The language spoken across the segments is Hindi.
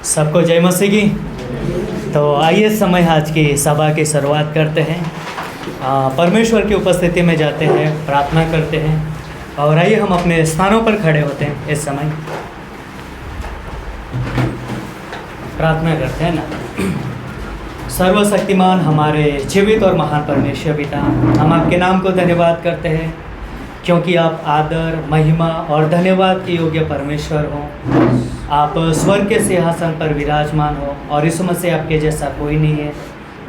सबको जय मसीह की। तो आइए समय आज की सभा की शुरुआत करते हैं। परमेश्वर की उपस्थिति में जाते हैं, प्रार्थना करते हैं और आइए हम अपने स्थानों पर खड़े होते हैं। इस समय प्रार्थना करते हैं ना। सर्वशक्तिमान हमारे जीवित और महान परमेश्वर पिता, हम आपके नाम को धन्यवाद करते हैं क्योंकि आप आदर, महिमा और धन्यवाद के योग्य परमेश्वर हो। आप स्वर्ग के सिंहासन पर विराजमान हो और यीशु मसीह आपके जैसा कोई नहीं है।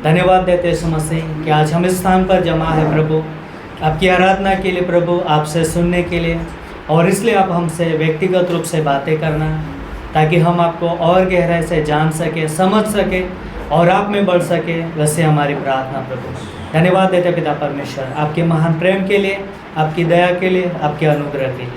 धन्यवाद देते यीशु मसीह कि आज हम इस स्थान पर जमा है प्रभु, आपकी आराधना के लिए प्रभु, आपसे सुनने के लिए, और इसलिए आप हमसे व्यक्तिगत रूप से बातें करना ताकि हम आपको और गहराई से जान सके, समझ सके और आप में बढ़ सके। वैसे हमारी प्रार्थना प्रभु। धन्यवाद देते पिता परमेश्वर आपके महान प्रेम के लिए, आपकी दया के लिए, आपके अनुग्रह के लिए।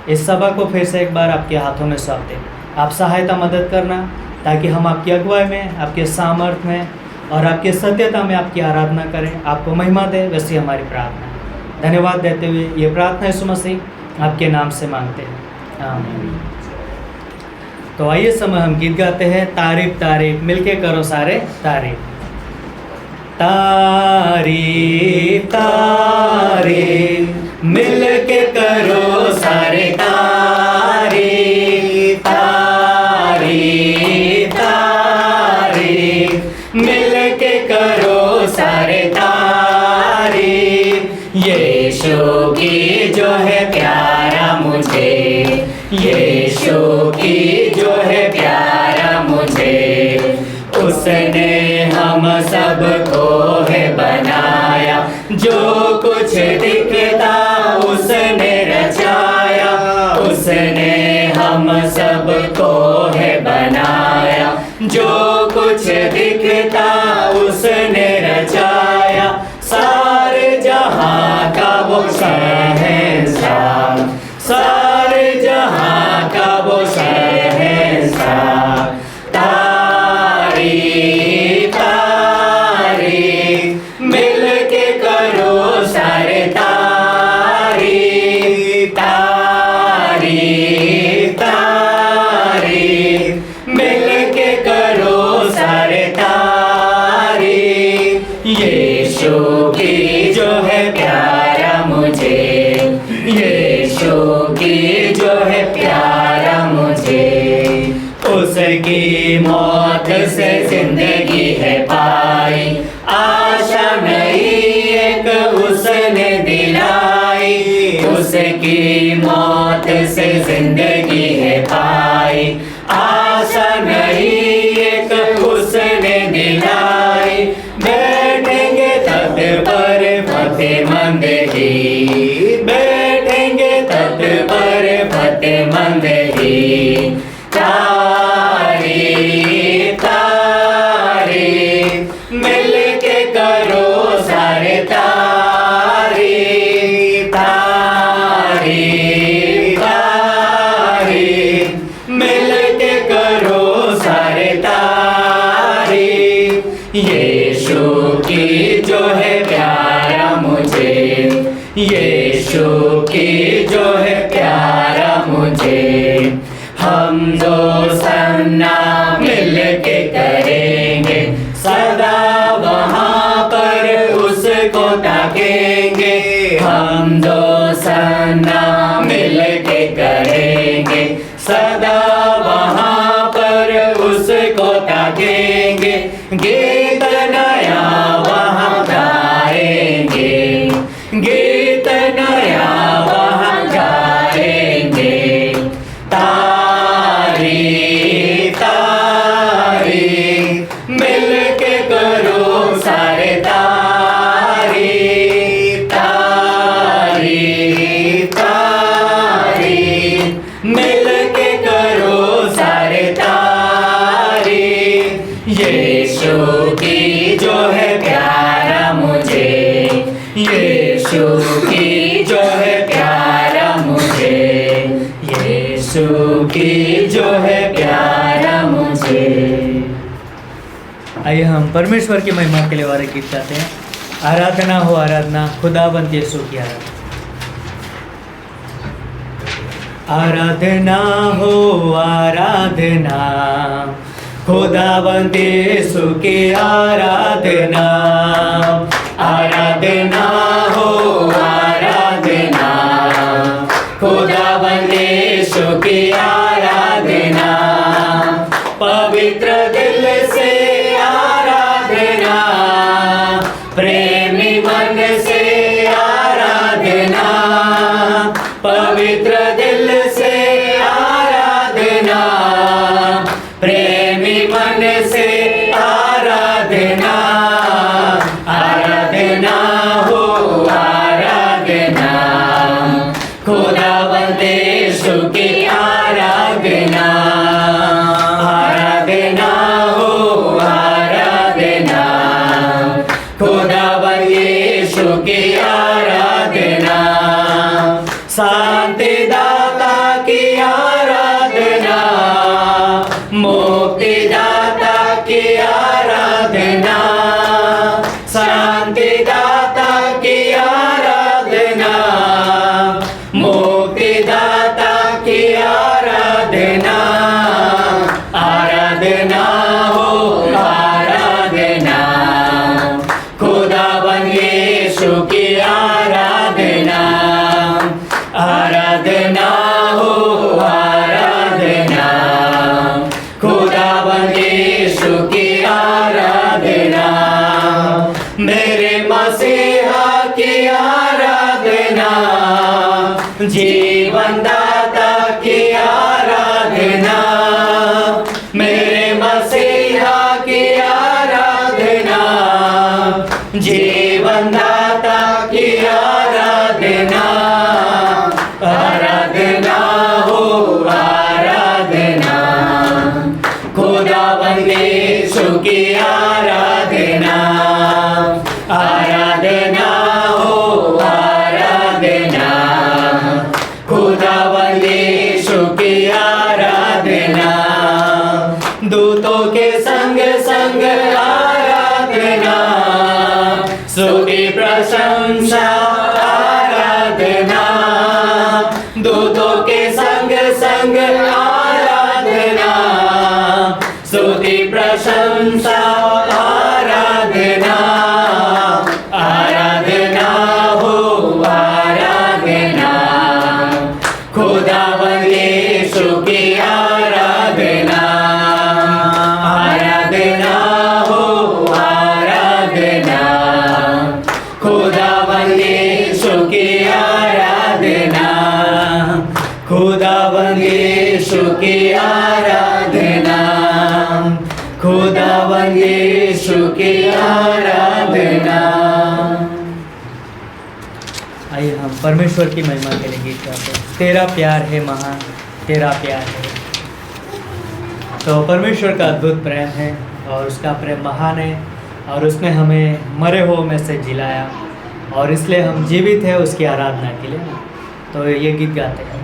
इस सभा को फिर से एक बार आपके हाथों में सौंपते, आप सहायता मदद करना ताकि हम आपकी अगुवाई में, आपके सामर्थ्य में और आपकी सत्यता में आपकी आराधना करें, आपको महिमा दे। वैसी हमारी प्रार्थना। धन्यवाद देते हुए ये प्रार्थना यीशु मसीह आपके नाम से मांगते हैं, आमीन। तो आइए समय हम गीत गाते हैं। तारीफ तारीफ मिलके करो सारे तारीफ। तारीफ तारीफ मिलके करो सारे तारीफ। तारीफ तारीफ मिलके करो सारे तारीफ। यीशु की जो है प्यारा मुझे, यीशु की जो है प्यारा मुझे, उसने हम सबको है बनाया। जो कुछ दिखता उसने रचाया, उसने हम सबको है बनाया। जो कुछ दिखता उसने रचाया, सारे जहां का वो शहंशाह, सारे जहां का वो शहंशाह। तारीफ तारीफ मिलके करो सारे तारीफ। तारीफ तारीफ मिलके करो सारे तारीफ। यीशु की जो है प्यारा मुझे, यीशु की जो है प्यारा मुझे, उसकी मौत से जिंदगी है पाई। आशा नई एक उसने दिलाई, उसकी मौत से जिंदगी है पाई। आशा नई एक उसने दिलाई, बैठेंगे तट पर फतेहमंद ही, बैठेंगे तट पर फतेहमंद ही। तारीफ तारीफ मिलके करो सारे तारीफ। तारीफ तारीफ मिलके करो सारे तारीफ। यीशु की जो है प्यारा मुझे, यीशु की जो है प्यारा मुझे, हम दो सन्ना मिलके करेंगे सदा वहाँ पर उसको ताकेंगे। हम दो सन्ना मिलके करेंगे सदा वहाँ पर उसको ताकेंगे। गीत नया वहाँ गाएंगे, गीत नया वहाँ गाएंगे। तारीफ तारीफ मिलके करो सारे तारीफ। तारीफ तारीफ मिलके करो सारे तारीफ। यीशु की जो है प्यारा मुझे, यीशु की जो है प्यारा मुझे, यीशु की जो है प्यारा मुझे। आइए हम परमेश्वर की महिमा के लिए वारे गीत गाते हैं। आराधना हो आराधना, खुदावंद यीशु की आराधना। आराधना हो आराधना, खुदावंद यीशु की आराधना, आराधना हो आराधना, खुदावंद यीशु की आराधना, पवित्र दिल से आराधना, प्रेमी मन से आराधना, पवित्र दिल से आराधना, प्रेमी मन से आराधना, आराधना हो आराधना, खुदावंद यीशु की आराधना, आराधना हो आराधना, खुदावंद यीशु की आराधना, शांतिदाता की आराधना, मुक्तिदाता की आराधना, शांतिदाता की आराधना, मुक्तिदाता की आराधना, आराधना हो आराधना, खुदावंद यीशु की आराधना, आराधना हो आराधना, खुदावंद यीशु की आराधना, मेरे मसीहा की आराधना, जीवन दाता की आराधना, मेरे मसीहा की आराधना, जीवन दाता की आराधना, आराधना हो आराधना, खुदावंद यीशु की आराधना, आराधना हो आराधना, खुदावंद यीशु की आराधना, दूतों के संग संग आराधना, स्तुति प्रशंसा आराधना, दूतों के संग संग आराधना, स्तुति प्रशंसा आराधना, आराधना हो आराधना, खुदावंद यीशु की आराधना, आराधना हो आराधना, खुदावंद यीशु की आराधना, खुदावंद यीशु की आराधना, खुदावंद यीशु की आराधना। आइए हम परमेश्वर की महिमा के लिए गीत गाते हैं। तेरा प्यार है महान, तेरा प्यार है। तो परमेश्वर का अद्भुत प्रेम है और उसका प्रेम महान है और उसने हमें मरे हुओं में से जिलाया और इसलिए हम जीवित हैं उसकी आराधना के लिए। तो ये गीत गाते हैं।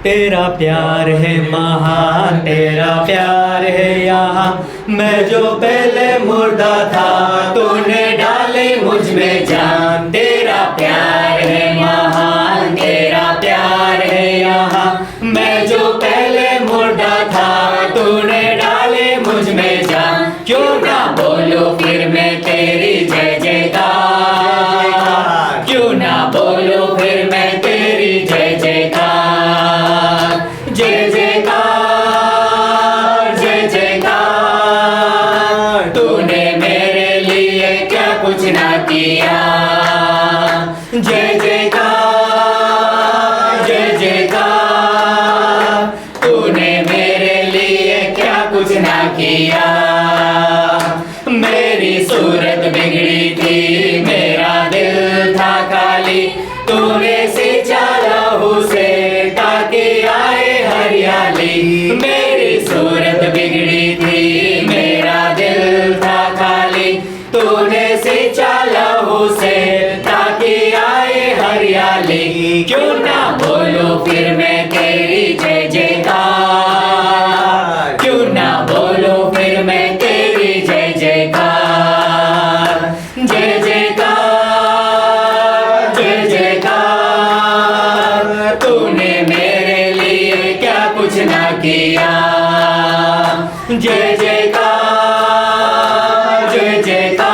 तेरा प्यार है महान, तेरा प्यार है यहाँ, मैं जो पहले मुर्दा था तूने डाले मुझ में जान। तेरा प्यार है महान, तेरा प्यार है यहाँ, मैं जो पहले मुर्दा था तूने डाले मुझ में जान। क्यों ना बोलो फिर मैं तेरी जय जयकार, क्यों ना बोलो फिर मैं तेरी जय जयकार, जय जयकार जय जयकार। तूने मेरे लिए क्या कुछ ना किया, जय जयकार जय जयकार। तूने मेरे लिए क्या कुछ ना किया। मेरी सूरत बिगड़ी थी, मेरा दिल था खाली, तूने सिंचा लहू से ताकि आए हरियाली। मेरी सूरत बिगड़ी थी, मेरा दिल था खाली, तूने सिंचा लहू से ताकि आए हरियाली। क्यों ना बोलो फिर मैं तेरी जय जयकार, क्यों ना बोलो फिर मैं जय जयकार जय जयकार।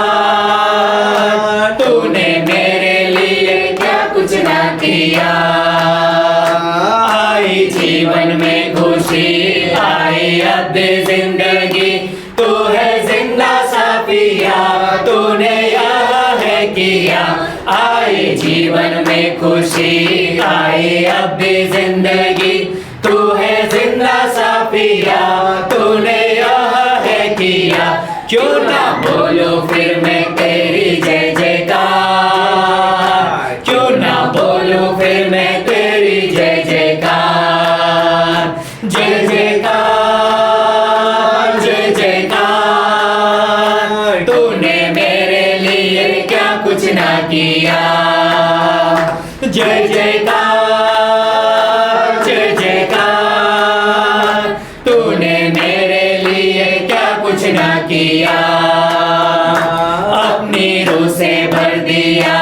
तूने मेरे लिए क्या कुछ ना किया। आई जीवन में खुशी, आई अब जिंदगी, तू है जिंदा साफिया, तूने यहाँ है किया। आई जीवन में खुशी, आई अब जिंदगी, तू है जिंदा साफिया, तूने यहाँ है किया। क्यों ना बोलो फिर मैं तेरी जय जयकार, क्यों ना बोलो फिर मैं तेरी जय जयकार। जय जयकार जय जयकार। तूने मेरे लिए क्या कुछ ना किया। जय जयकार जय जयकार। तूने मेरे लिए क्या कुछ ना किया। अपनी रूह से भर दिया,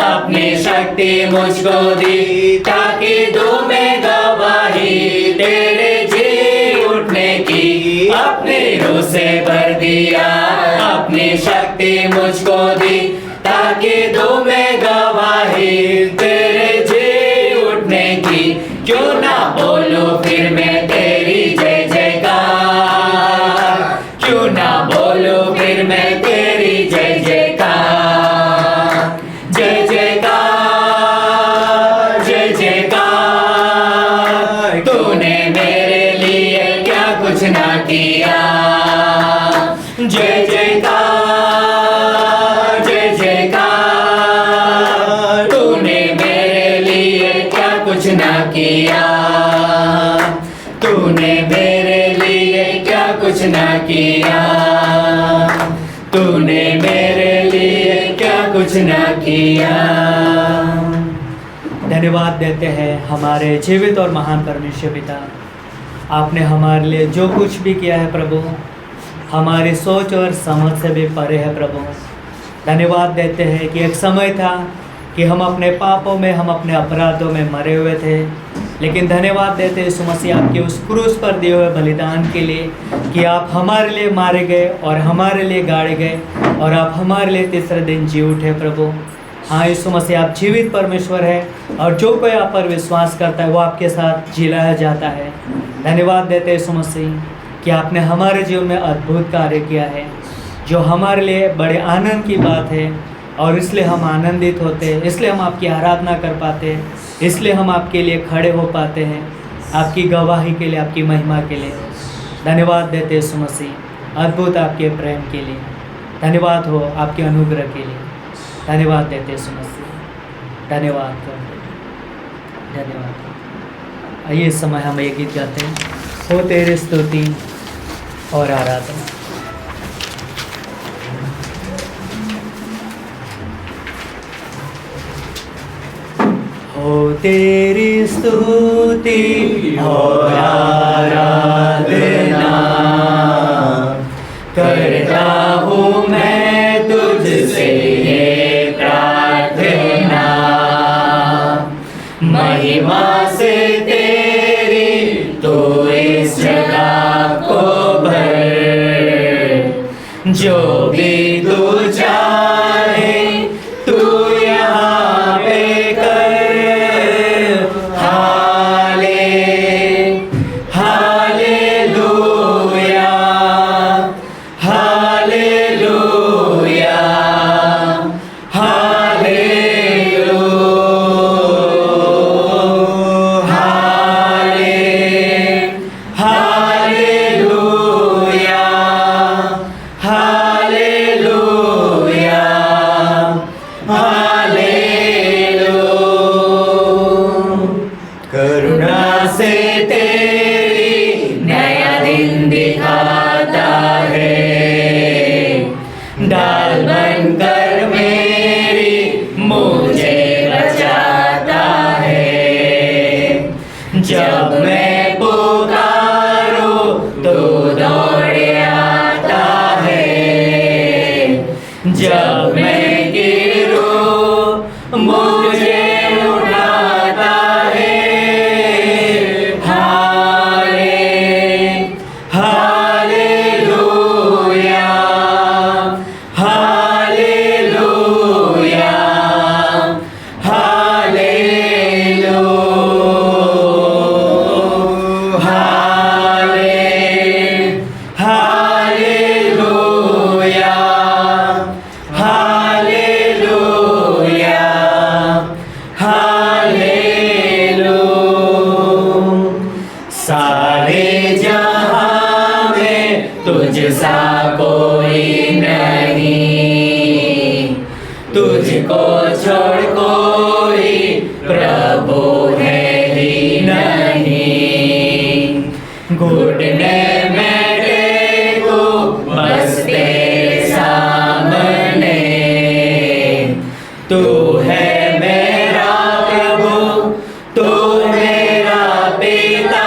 अपनी शक्ति मुझको दी, ताकि दूं मैं गवाही तेरे जी उठने की। अपनी रूह से भर दिया, अपनी शक्ति मुझको दी, ताकि दूं मैं गवाही तेरे जी उठने की। क्यों ना बोलूं फिर मैं तेरी जय जयकार, क्यों ना बोलूं फिर मैं तेरी जय जयकार। जय जयकार जय जयकार। तूने मेरे लिए क्या कुछ ना किया। जय जयकार जय जयकार। तूने मेरे लिए क्या कुछ ना किया। तूने मेरे लिए क्या कुछ ना किया। तूने मेरे लिए क्या कुछ ना किया। धन्यवाद देते हैं हमारे जीवित और महान परमेश्वर पिता। आपने हमारे लिए जो कुछ भी किया है प्रभु, हमारी सोच और समझ से भी परे है प्रभु। धन्यवाद देते हैं कि एक समय था कि हम अपने पापों में, हम अपने अपराधों में मरे हुए थे, लेकिन धन्यवाद देते हैं यीशु मसीह आपके उस क्रूस पर दिए हुए बलिदान के लिए कि आप हमारे लिए मारे गए और हमारे लिए गाड़े गए और आप हमारे लिए तीसरे दिन जी उठे प्रभु। हाँ यीशु मसीह आप जीवित परमेश्वर है और जो कोई आप पर विश्वास करता है वो आपके साथ जिलाया जाता है। धन्यवाद देते हैं यीशु मसीह कि आपने हमारे जीवन में अद्भुत कार्य किया है, जो हमारे लिए बड़े आनंद की बात है और इसलिए हम आनंदित होते हैं, इसलिए हम आपकी आराधना कर पाते हैं, इसलिए हम आपके लिए खड़े हो पाते हैं, आपकी गवाही के लिए, आपकी महिमा के लिए। धन्यवाद देते हैं यीशु मसीह अद्भुत आपके प्रेम के लिए। धन्यवाद हो आपके अनुग्रह के लिए। धन्यवाद देते हैं यीशु मसीह। धन्यवाद करते, धन्यवाद। आइए इस समय हम एक गीत गाते हैं, हो तेरी स्तुति और आराधना। हो तेरी स्तुति और आराधना करता हूँ मैं तुझसे ये प्रार्थना। महिमा से तेरी तू इस जगह को भर, जो भी तू चाहे तू यहाँ पे कर। हालेलुया हालेलुया करुणा से तेरी नया दिन दिखाता है, डाल बनकर मेरी मुझे बचाता है। जब मैं पुकारूं तो दौड़ आता है, जब मैं गिरूं मुझे उठाता है। हाले हाले तुझसा कोई नहीं, तुझको छोड़ कोई प्रभु है ही नहीं। घुटने में टेको बस तेरे सामने, तू है मेरा प्रभु, तू मेरा पिता।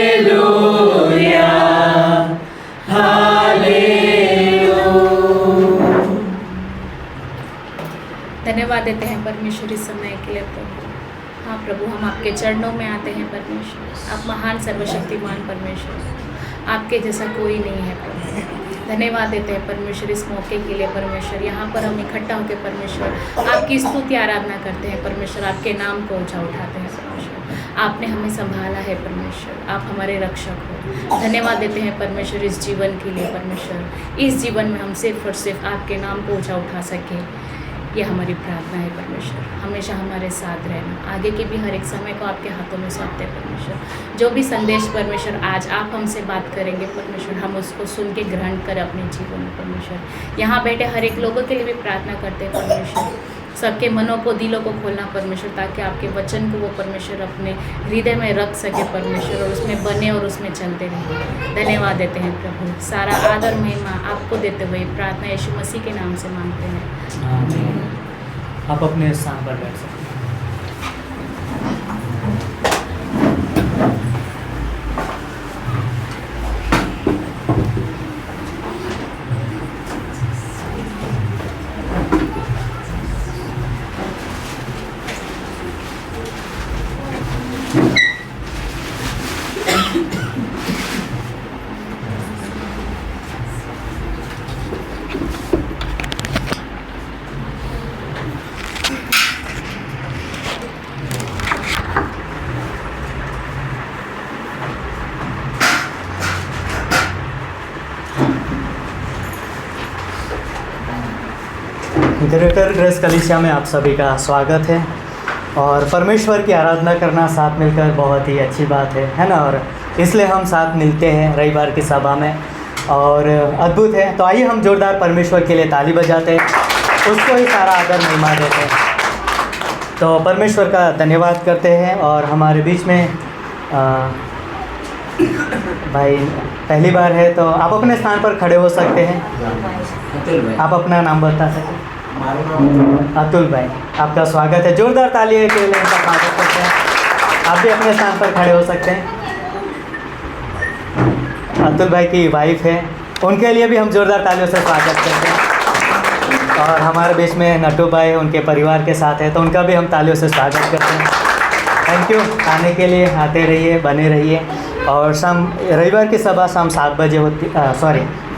हालेलुया, हालेलुया, धन्यवाद देते हैं परमेश्वर इस समय के लिए प्रभु। हाँ प्रभु, हम आपके चरणों में आते हैं परमेश्वर। आप महान सर्वशक्तिमान परमेश्वर, आपके जैसा कोई नहीं है प्रभु। धन्यवाद देते हैं परमेश्वर इस मौके के लिए परमेश्वर। यहाँ पर हम इकट्ठा होकर परमेश्वर आपकी स्तुति आराधना करते हैं परमेश्वर, आपके नाम को ऊंचा उठाते हैं परमेश्वर। आपने हमें संभाला है परमेश्वर, आप हमारे रक्षक हो। धन्यवाद देते हैं परमेश्वर इस जीवन के लिए परमेश्वर। इस जीवन में हम सिर्फ और सिर्फ आपके नाम को ऊंचा उठा सकें, ये हमारी प्रार्थना है परमेश्वर। हमेशा हमारे साथ रहना, आगे के भी हर एक समय को आपके हाथों में सौंपते हैं परमेश्वर। जो भी संदेश परमेश्वर आज आप हमसे बात करेंगे परमेश्वर, हम उसको सुन के ग्रहण करें अपने जीवन में परमेश्वर। यहाँ बैठे हर एक लोगों के लिए भी प्रार्थना करते हैं परमेश्वर, सबके मनों को, दिलों को खोलना परमेश्वर, ताकि आपके वचन को वो परमेश्वर अपने हृदय में रख सके परमेश्वर, और उसमें बने और उसमें चलते रहें। धन्यवाद देते हैं प्रभु, सारा आदर महिमा आपको देते हुए प्रार्थना यीशु मसीह के नाम से मांगते हैं, आमीन। आप अपने स्थान पर बैठ सकते हैं। ग्रेटर ग्रेस कलीसिया में आप सभी का स्वागत है, और परमेश्वर की आराधना करना साथ मिलकर बहुत ही अच्छी बात है ना। और इसलिए हम साथ मिलते हैं रविवार की सभा में, और अद्भुत है। तो आइए हम जोरदार परमेश्वर के लिए ताली बजाते हैं, उसको ही सारा आदर महिमा देते हैं। तो परमेश्वर का धन्यवाद करते हैं। और हमारे बीच में भाई पहली बार है, तो आप अपने स्थान पर खड़े हो सकते हैं। आप अपना नाम बता सकते हैं? अतुल भाई, आपका स्वागत है। जोरदार ताली के लिए उनका स्वागत करते हैं। आप भी अपने स्थान पर खड़े हो सकते हैं। अतुल भाई की वाइफ है, उनके लिए भी हम जोरदार तालियों से स्वागत करते हैं। और हमारे बीच में नट्टू भाई उनके परिवार के साथ है, तो उनका भी हम तालियों से स्वागत करते हैं। थैंक यू आने के लिए, आते रहिए, बने रहिए। और शाम रविवार की सभा शाम 7 बजे होती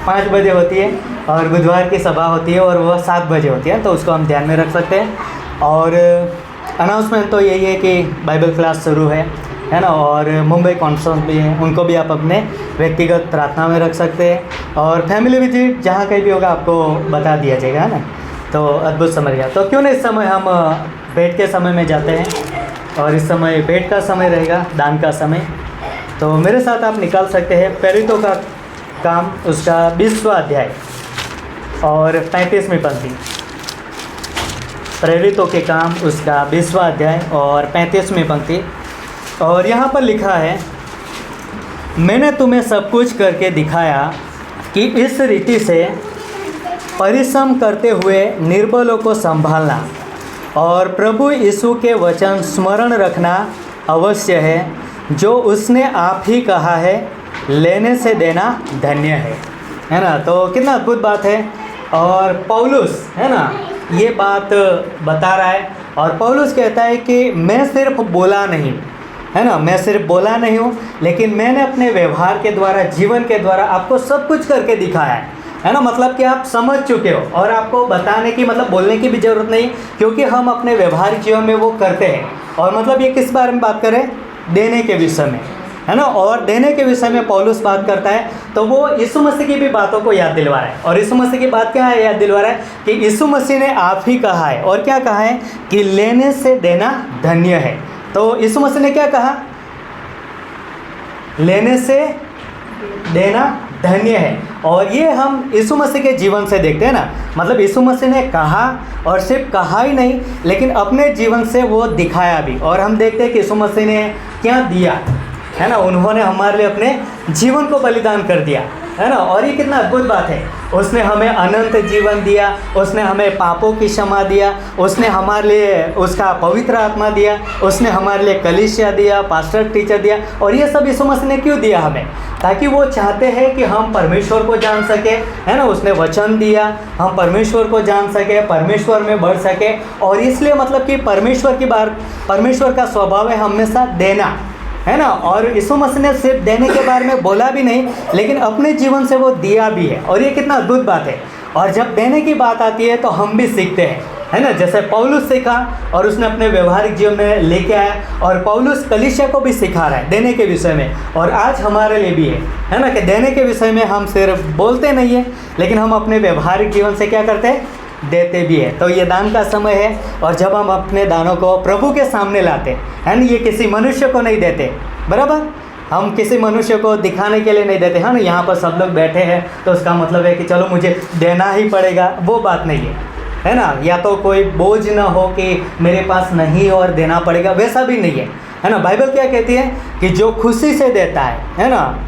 5 बजे होती है, और बुधवार की सभा होती है और वह 7 बजे होती है, तो उसको हम ध्यान में रख सकते हैं। और अनाउंसमेंट तो यही है कि बाइबल क्लास शुरू है ना, और मुंबई कॉन्फ्रेंस भी है, उनको भी आप अपने व्यक्तिगत प्रार्थना में रख सकते हैं। और फैमिली विजिट जहाँ कहीं भी होगा आपको बता दिया जाएगा, है ना। तो अद्भुत समय गया। तो क्यों ना इस समय हम भेंट के समय में जाते हैं और इस समय भेंट का समय रहेगा, दान का समय। तो मेरे साथ आप निकाल सकते हैं प्रेरितों का काम उसका 20वां अध्याय और 35वीं पंक्ति। प्रेरितों के काम उसका 20वां अध्याय और 35वीं पंक्ति। और यहाँ पर लिखा है, मैंने तुम्हें सब कुछ करके दिखाया कि इस रीति से परिश्रम करते हुए निर्बलों को संभालना और प्रभु यीशु के वचन स्मरण रखना अवश्य है। जो उसने आप ही कहा है, लेने से देना धन्य है ना। तो कितना अद्भुत बात है। और पौलुस है ना ये बात बता रहा है, और पौलुस कहता है कि मैं सिर्फ बोला नहीं, है ना, मैं सिर्फ बोला नहीं हूँ, लेकिन मैंने अपने व्यवहार के द्वारा, जीवन के द्वारा आपको सब कुछ करके दिखाया है ना। मतलब कि आप समझ चुके हो और आपको बताने की, मतलब बोलने की भी ज़रूरत नहीं, क्योंकि हम अपने व्यवहारिक जीवन में वो करते हैं। और मतलब ये किस बारे में बात करें? देने के विषय में, है ना। और देने के विषय में पौलुस बात करता है, तो वो यीशु मसीह की भी बातों को याद दिलवा रहा है। और यीशु मसीह की बात क्या है? याद दिलवा रहा है कि यीशु मसीह ने आप ही कहा है, और क्या कहा है कि लेने से देना धन्य है। तो यीशु मसीह ने क्या कहा? लेने से देना धन्य है। और ये हम यीशु मसीह के जीवन से देखते हैं ना। मतलब यीशु मसीह ने कहा, और सिर्फ कहा ही नहीं, लेकिन अपने जीवन से वो दिखाया भी। और हम देखते हैं कि यीशु मसीह ने क्या दिया, है ना। उन्होंने हमारे लिए अपने जीवन को बलिदान कर दिया, है ना। और ये कितना अद्भुत बात है। उसने हमें अनंत जीवन दिया, उसने हमें पापों की क्षमा दिया, उसने हमारे लिए उसका पवित्र आत्मा दिया, उसने हमारे लिए कलीसिया दिया, पास्टर टीचर दिया। और ये सब यीशु मसीह ने क्यों दिया हमें? ताकि वो चाहते हैं कि हम परमेश्वर को जान सके, है ना। उसने वचन दिया, हम परमेश्वर को जान सके, परमेश्वर में बढ़ सके। और इसलिए मतलब कि परमेश्वर का स्वभाव है हमेशा देना, है ना। और यीशु मसीह ने सिर्फ देने के बारे में बोला भी नहीं, लेकिन अपने जीवन से वो दिया भी है। और ये कितना अद्भुत बात है। और जब देने की बात आती है तो हम भी सीखते हैं, है ना। जैसे पौलुस सीखा और उसने अपने व्यवहारिक जीवन में लेके आया, और पौलुस कलीसिया को भी सिखा रहा है देने के विषय में। और आज हमारे लिए भी है ना, कि देने के विषय में हम सिर्फ बोलते नहीं है, लेकिन हम अपने व्यवहारिक जीवन से क्या करते हैं? देते भी है। तो ये दान का समय है, और जब हम अपने दानों को प्रभु के सामने लाते हैं, ना, ये किसी मनुष्य को नहीं देते, बराबर। हम किसी मनुष्य को दिखाने के लिए नहीं देते, है ना। यहाँ पर सब लोग बैठे हैं तो उसका मतलब है कि चलो मुझे देना ही पड़ेगा, वो बात नहीं है ना। या तो कोई बोझ ना हो कि मेरे पास नहीं और देना पड़ेगा, वैसा भी नहीं है ना। बाइबल क्या कहती है कि जो खुशी से देता है ना,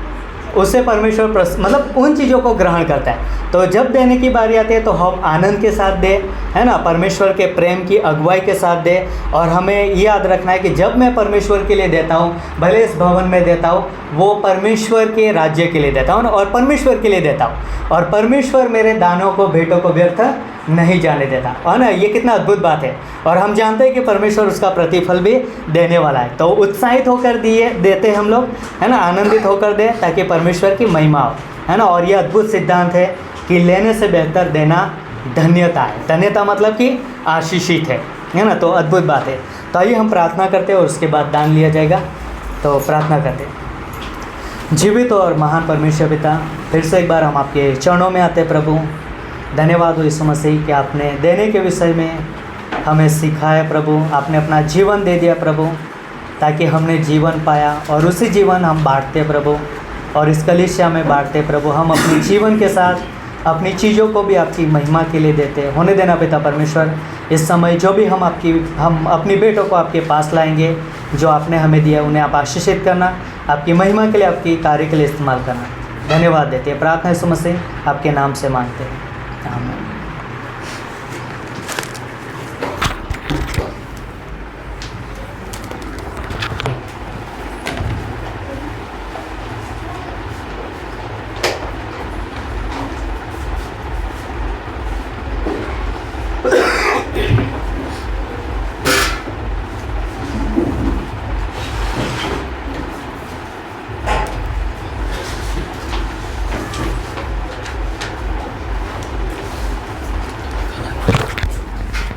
उससे परमेश्वर मतलब उन चीज़ों को ग्रहण करता है। तो जब देने की बारी आती है तो हम आनंद के साथ दें, है ना, परमेश्वर के प्रेम की अगुवाई के साथ दें। और हमें ये याद रखना है कि जब मैं परमेश्वर के लिए देता हूँ, भले इस भवन में देता हूँ, वो परमेश्वर के राज्य के लिए देता हूँ और परमेश्वर के लिए देता हूँ। और परमेश्वर मेरे दानों को, भेंटों को व्यर्थ नहीं जाने देता, है ना। ये कितना अद्भुत बात है। और हम जानते हैं कि परमेश्वर उसका प्रतिफल भी देने वाला है। तो उत्साहित होकर देते हम लोग, है ना, आनंदित होकर दे, ताकि परमेश्वर की महिमा हो, है ना। और ये अद्भुत सिद्धांत है कि लेने से बेहतर देना धन्यता है। धन्यता मतलब कि आशीषित है ना। तो अद्भुत बात है। तो आइए हम प्रार्थना करते हैं और उसके बाद दान लिया जाएगा। तो प्रार्थना करते हैं। जीवित और महान परमेश्वर पिता, फिर से एक बार हम आपके चरणों में आते हैं प्रभु। धन्यवाद हो यीशु मसीह कि आपने देने के विषय में हमें सिखाया प्रभु। आपने अपना जीवन दे दिया प्रभु, ताकि हमने जीवन पाया और उसी जीवन हम बांटते प्रभु, और इस कलीसिया में बांटते प्रभु। हम अपने जीवन के साथ अपनी चीज़ों को भी आपकी महिमा के लिए देते होने देना पिता परमेश्वर। इस समय जो भी हम अपनी बेटों को आपके पास लाएंगे, जो आपने हमें दिया, उन्हें आप आशीषित करना, आपकी महिमा के लिए, आपकी कार्य के लिए इस्तेमाल करना। धन्यवाद देते हैं। प्रार्थना यीशु मसीह आपके नाम से मांगते हैं, आमीन।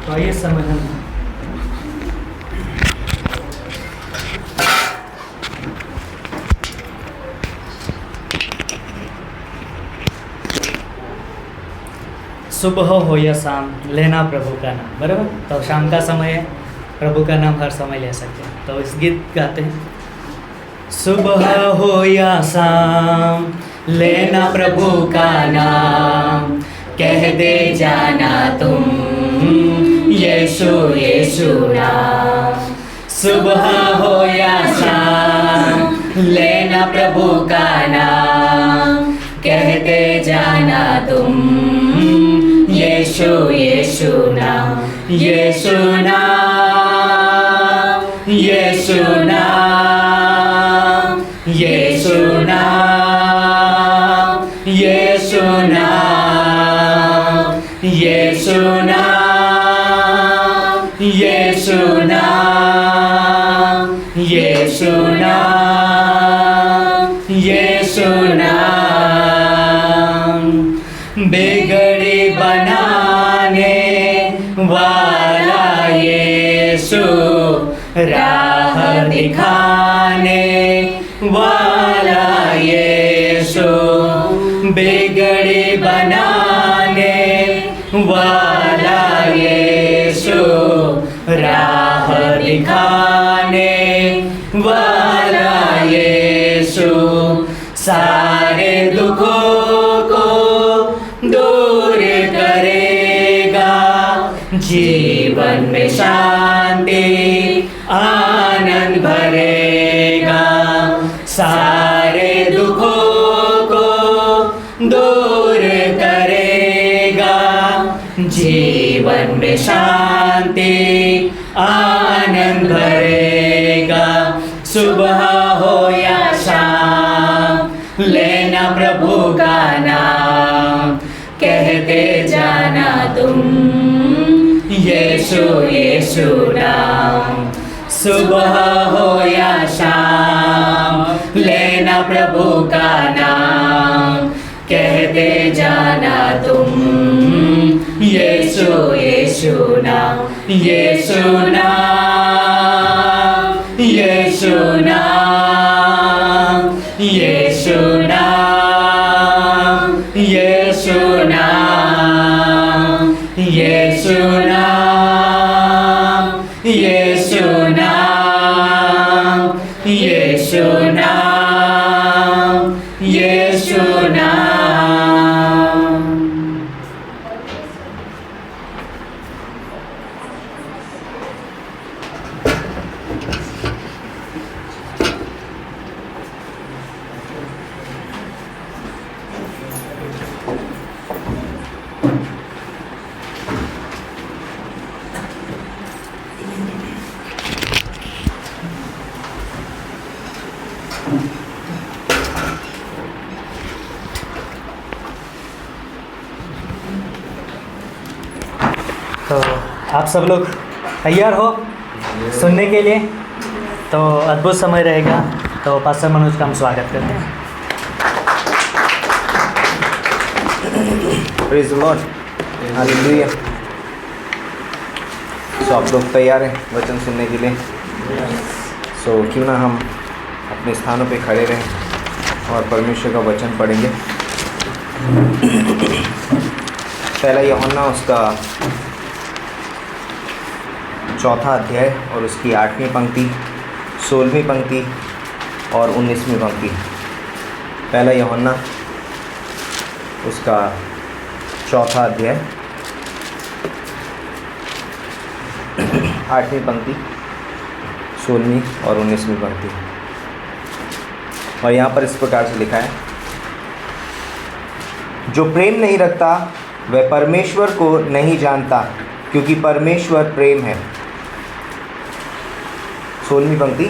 तो आइए समय हम सुबह हो या शाम लेना प्रभु का नाम, बराबर। तो शाम का समय है, प्रभु का नाम हर समय ले सकते हैं। तो इस गीत गाते हैं। सुबह हो या शाम लेना प्रभु का नाम, कह दे जाना तुम यीशु यीशु नाम। सुबह हो या शाम लेना प्रभु का नाम, कहते जाना तुम यीशु यीशु नाम। यीशु नाम, यीशु नाम, यीशु नाम, यीशु नाम, यीशु नाम, यीशु नाम, यीशु नाम, यीशु नाम। बिगड़ी बनाने वाला यीशु, राह दिखाने वाला यीशु, बिगड़ी बनाने वाला यीशु, राह दिखाने वाला यीशु, सारे दुखों को दूर करेगा, जीवन में शांति आनंद भरेगा। सारे दुखों को दूर करेगा, जीवन में शांति आनंद भरेगा। सुबह हो या शाम लेना प्रभु का नाम, कहते जाना तुम यीशु यीशु नाम। सुबह हो या शाम लेना प्रभु का नाम, कहते जाना तुम यीशु यीशु नाम। यीशु नाम, यीशु नाम, यीशु नाम, यीशु नाम, यीशु नाम, यीशु नाम, यीशु नाम, यीशु नाम। तो आप सब लोग तैयार हो सुनने के लिए? तो अद्भुत समय रहेगा। तो पास्टर मनोज का हम स्वागत करते हैं। Praise the lord, hallelujah. So आप लोग तैयार हैं वचन सुनने के लिए? सो क्यों ना हम अपने स्थानों पे खड़े रहें और परमेश्वर का वचन पढ़ेंगे। पहला यूहन्ना उसका 4वां अध्याय और उसकी 8वीं पंक्ति, 16वीं पंक्ति और 19वीं पंक्ति। पहला यूहन्ना उसका 4वां अध्याय 8वीं पंक्ति, 16वीं और 19वीं पंक्ति। और यहाँ पर इस प्रकार से लिखा है, जो प्रेम नहीं रखता वह परमेश्वर को नहीं जानता, क्योंकि परमेश्वर प्रेम है। 16वीं पंक्ति,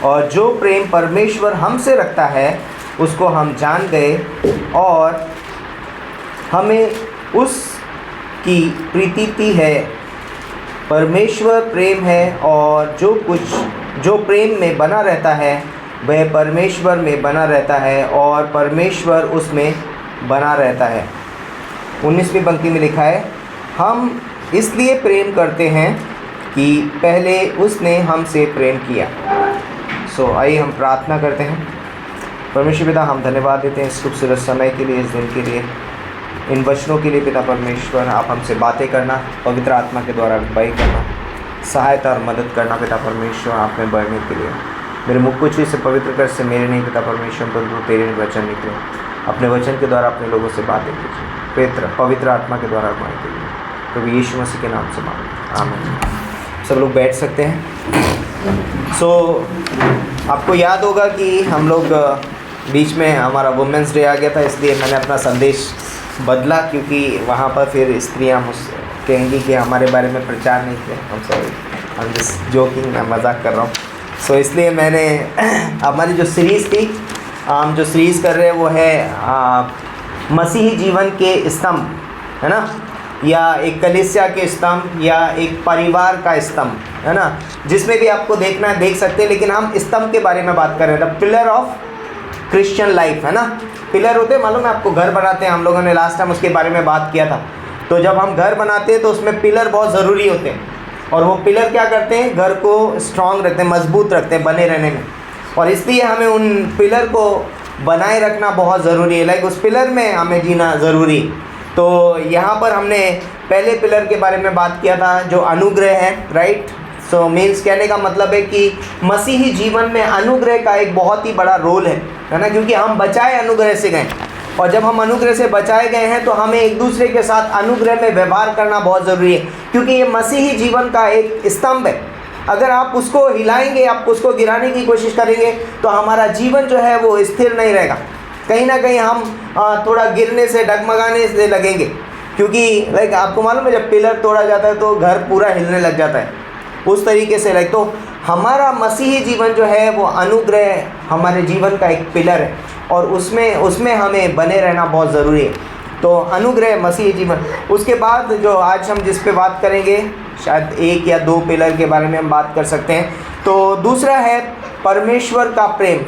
और जो प्रेम परमेश्वर हमसे रखता है उसको हम जान गए और हमें उसकी प्रीति है। परमेश्वर प्रेम है और जो प्रेम में बना रहता है वह परमेश्वर में बना रहता है और परमेश्वर उसमें बना रहता है। 19वीं पंक्ति में लिखा है, हम इसलिए प्रेम करते हैं कि पहले उसने हमसे प्रेम किया। सो आइए हम प्रार्थना करते हैं। परमेश्वर पिता, हम धन्यवाद देते हैं इस खूबसूरत समय के लिए, इस दिन के लिए। इन वचनों के लिए पिता परमेश्वर आप हमसे बातें करना, पवित्र आत्मा के द्वारा अगुवाई करना, सहायता और मदद करना पिता परमेश्वर आप में बढ़ने के लिए। मेरे मुख को छुई से पवित्र कर से मेरे नहीं पिता परमेश्वर, परंतु तेरे वचन निकले। अपने वचन के द्वारा अपने लोगों से बातें कीजिए, पवित्र आत्मा के द्वारा अगुवाई कीजिए। प्रभु यीशु मसीह के नाम से मांगते, आमीन। सब लोग बैठ सकते हैं। आपको याद होगा कि हम लोग बीच में हमारा वुमेंस डे आ गया था, इसलिए मैंने अपना संदेश बदला, क्योंकि वहाँ पर फिर स्त्रियाँ मुझसे कहेंगी कि हमारे बारे में प्रचार नहीं किया। हम सॉरी, हम जस्ट जोकिंग, मैं मजाक कर रहा हूँ। इसलिए मैंने हमारी जो सीरीज़ थी, हम जो सीरीज़ कर रहे हैं वो है मसीही जीवन के स्तंभ, है ना, या एक कलीसिया के स्तंभ, या एक परिवार का स्तंभ, है ना, जिसमें भी आपको देखना है देख सकते हैं। लेकिन हम स्तंभ के बारे में बात कर रहे हैं, the pillar of Christian life, है ना। पिलर होते हैं, मालूम है आपको, घर बनाते हैं, हम लोगों ने लास्ट टाइम उसके बारे में बात किया था। तो जब हम घर बनाते हैं तो उसमें पिलर बहुत ज़रूरी होते हैं, और वो पिलर क्या करते हैं, घर को स्ट्रॉन्ग रखते हैं, मजबूत रखते हैं बने रहने में। और इसलिए हमें उन पिलर को बनाए रखना बहुत ज़रूरी है, लाइक उस पिलर में हमें जीना ज़रूरी। तो यहाँ पर हमने पहले पिलर के बारे में बात किया था जो अनुग्रह है, राइट। सो मीन्स कहने का मतलब है कि मसीही जीवन में अनुग्रह का एक बहुत ही बड़ा रोल है ना, क्योंकि हम बचाए अनुग्रह से गए, और जब हम अनुग्रह से बचाए गए हैं तो हमें एक दूसरे के साथ अनुग्रह में व्यवहार करना बहुत ज़रूरी है, क्योंकि ये मसीही जीवन का एक स्तंभ है। अगर आप उसको हिलाएंगे, आप उसको गिराने की कोशिश करेंगे तो हमारा जीवन जो है वो स्थिर नहीं रहेगा। कहीं ना कहीं हम थोड़ा गिरने से, डगमगाने से लगेंगे, क्योंकि लाइक आपको मालूम है जब पिलर तोड़ा जाता है तो घर पूरा हिलने लग जाता है, उस तरीके से लाइक। तो हमारा मसीही जीवन जो है वो अनुग्रह हमारे जीवन का एक पिलर है, और उसमें हमें बने रहना बहुत ज़रूरी है। तो अनुग्रह मसीही जीवन। उसके बाद जो आज हम जिस पे बात करेंगे, शायद एक या दो पिलर के बारे में हम बात कर सकते हैं। तो दूसरा है परमेश्वर का प्रेम,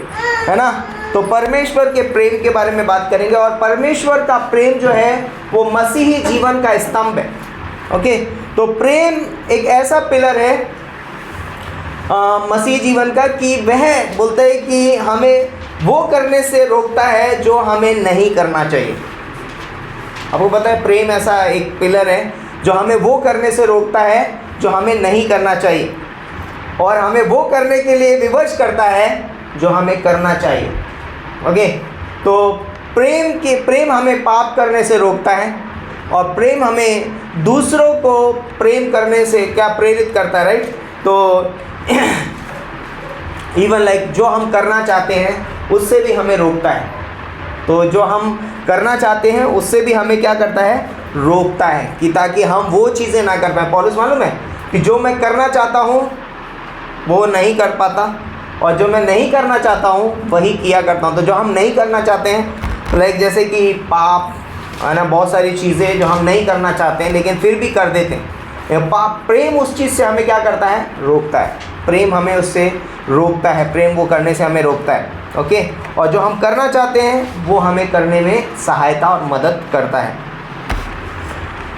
है ना। तो परमेश्वर के प्रेम के बारे में बात करेंगे, और परमेश्वर का प्रेम जो है वो मसीही जीवन का स्तंभ है। ओके, तो प्रेम एक ऐसा पिलर है मसीही जीवन का कि वह बोलते हैं कि हमें वो करने से रोकता है जो हमें नहीं करना चाहिए। आपको पता है प्रेम ऐसा एक पिलर है जो हमें वो करने से रोकता है जो हमें नहीं करना चाहिए, और हमें वो करने के लिए विवश करता है जो हमें करना चाहिए। ओके, तो प्रेम हमें पाप करने से रोकता है, और प्रेम हमें दूसरों को प्रेम करने से क्या प्रेरित करता है, राइट। तो इवन लाइक जो हम करना चाहते हैं उससे भी हमें रोकता है। तो जो हम करना चाहते हैं उससे भी हमें क्या करता है, रोकता है, कि ताकि हम वो चीज़ें ना कर पाएँ। पौलुस मालूम है कि जो मैं करना चाहता हूँ वो नहीं कर पाता, और जो मैं नहीं करना चाहता हूँ वही किया करता हूँ। तो जो हम नहीं करना चाहते हैं, लाइक जैसे कि पाप, है ना, बहुत सारी चीज़ें जो हम नहीं करना चाहते हैं लेकिन फिर भी कर देते हैं। पाप, प्रेम उस चीज़ से हमें क्या करता है, रोकता है। प्रेम हमें उससे रोकता है, प्रेम वो करने से हमें रोकता है। ओके, और जो हम करना चाहते हैं वो हमें करने में सहायता और मदद करता है।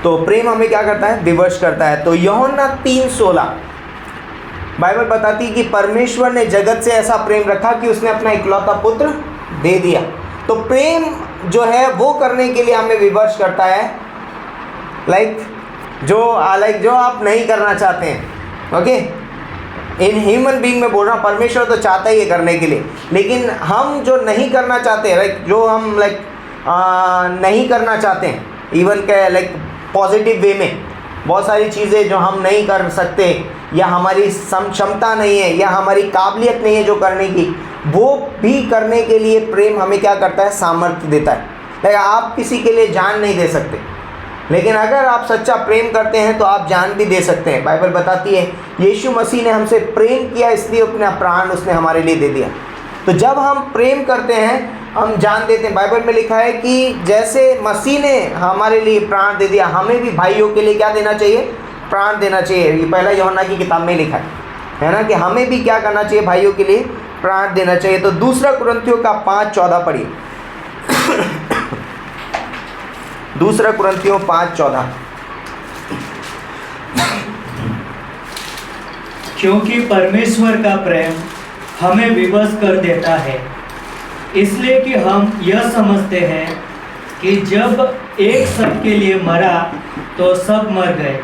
तो प्रेम हमें क्या करता है, विवश करता है। तो यूहन्ना 3:16 बाइबल बताती है कि परमेश्वर ने जगत से ऐसा प्रेम रखा कि उसने अपना इकलौता पुत्र दे दिया। तो प्रेम जो है वो करने के लिए हमें विवश करता है, लाइक जो आप नहीं करना चाहते हैं। ओके, इन ह्यूमन बीइंग में बोल रहा हूँ, परमेश्वर तो चाहता ही है करने के लिए, लेकिन हम जो नहीं करना चाहते हैं, लाइक जो हम नहीं करना चाहते हैं, इवन क्या लाइक पॉजिटिव वे में बहुत सारी चीज़ें जो हम नहीं कर सकते, या हमारी क्षमता नहीं है, या हमारी काबिलियत नहीं है जो करने की, वो भी करने के लिए प्रेम हमें क्या करता है, सामर्थ्य देता है। लाइक आप किसी के लिए जान नहीं दे सकते, लेकिन अगर आप सच्चा प्रेम करते हैं तो आप जान भी दे सकते हैं। बाइबल बताती है यीशु मसीह ने हमसे प्रेम किया, इसलिए अपना प्राण उसने हमारे लिए दे दिया। तो जब हम प्रेम करते हैं हम जान देते हैं। बाइबल में लिखा है कि जैसे मसीह ने हमारे लिए प्राण दे दिया, हमें भी भाइयों के लिए क्या देना चाहिए, प्राण देना चाहिए। ये पहला यूहन्ना की किताब में लिखा है ना, कि हमें भी क्या करना चाहिए, भाइयों के लिए प्राण देना चाहिए। तो दूसरा कुरिन्थियों का 5:14 पढ़िए। दूसरा कुरिन्थियों 5:14। क्योंकि परमेश्वर का प्रेम हमें विवश कर देता है, इसलिए कि हम यह समझते हैं कि जब एक सबके लिए मरा तो सब मर गए।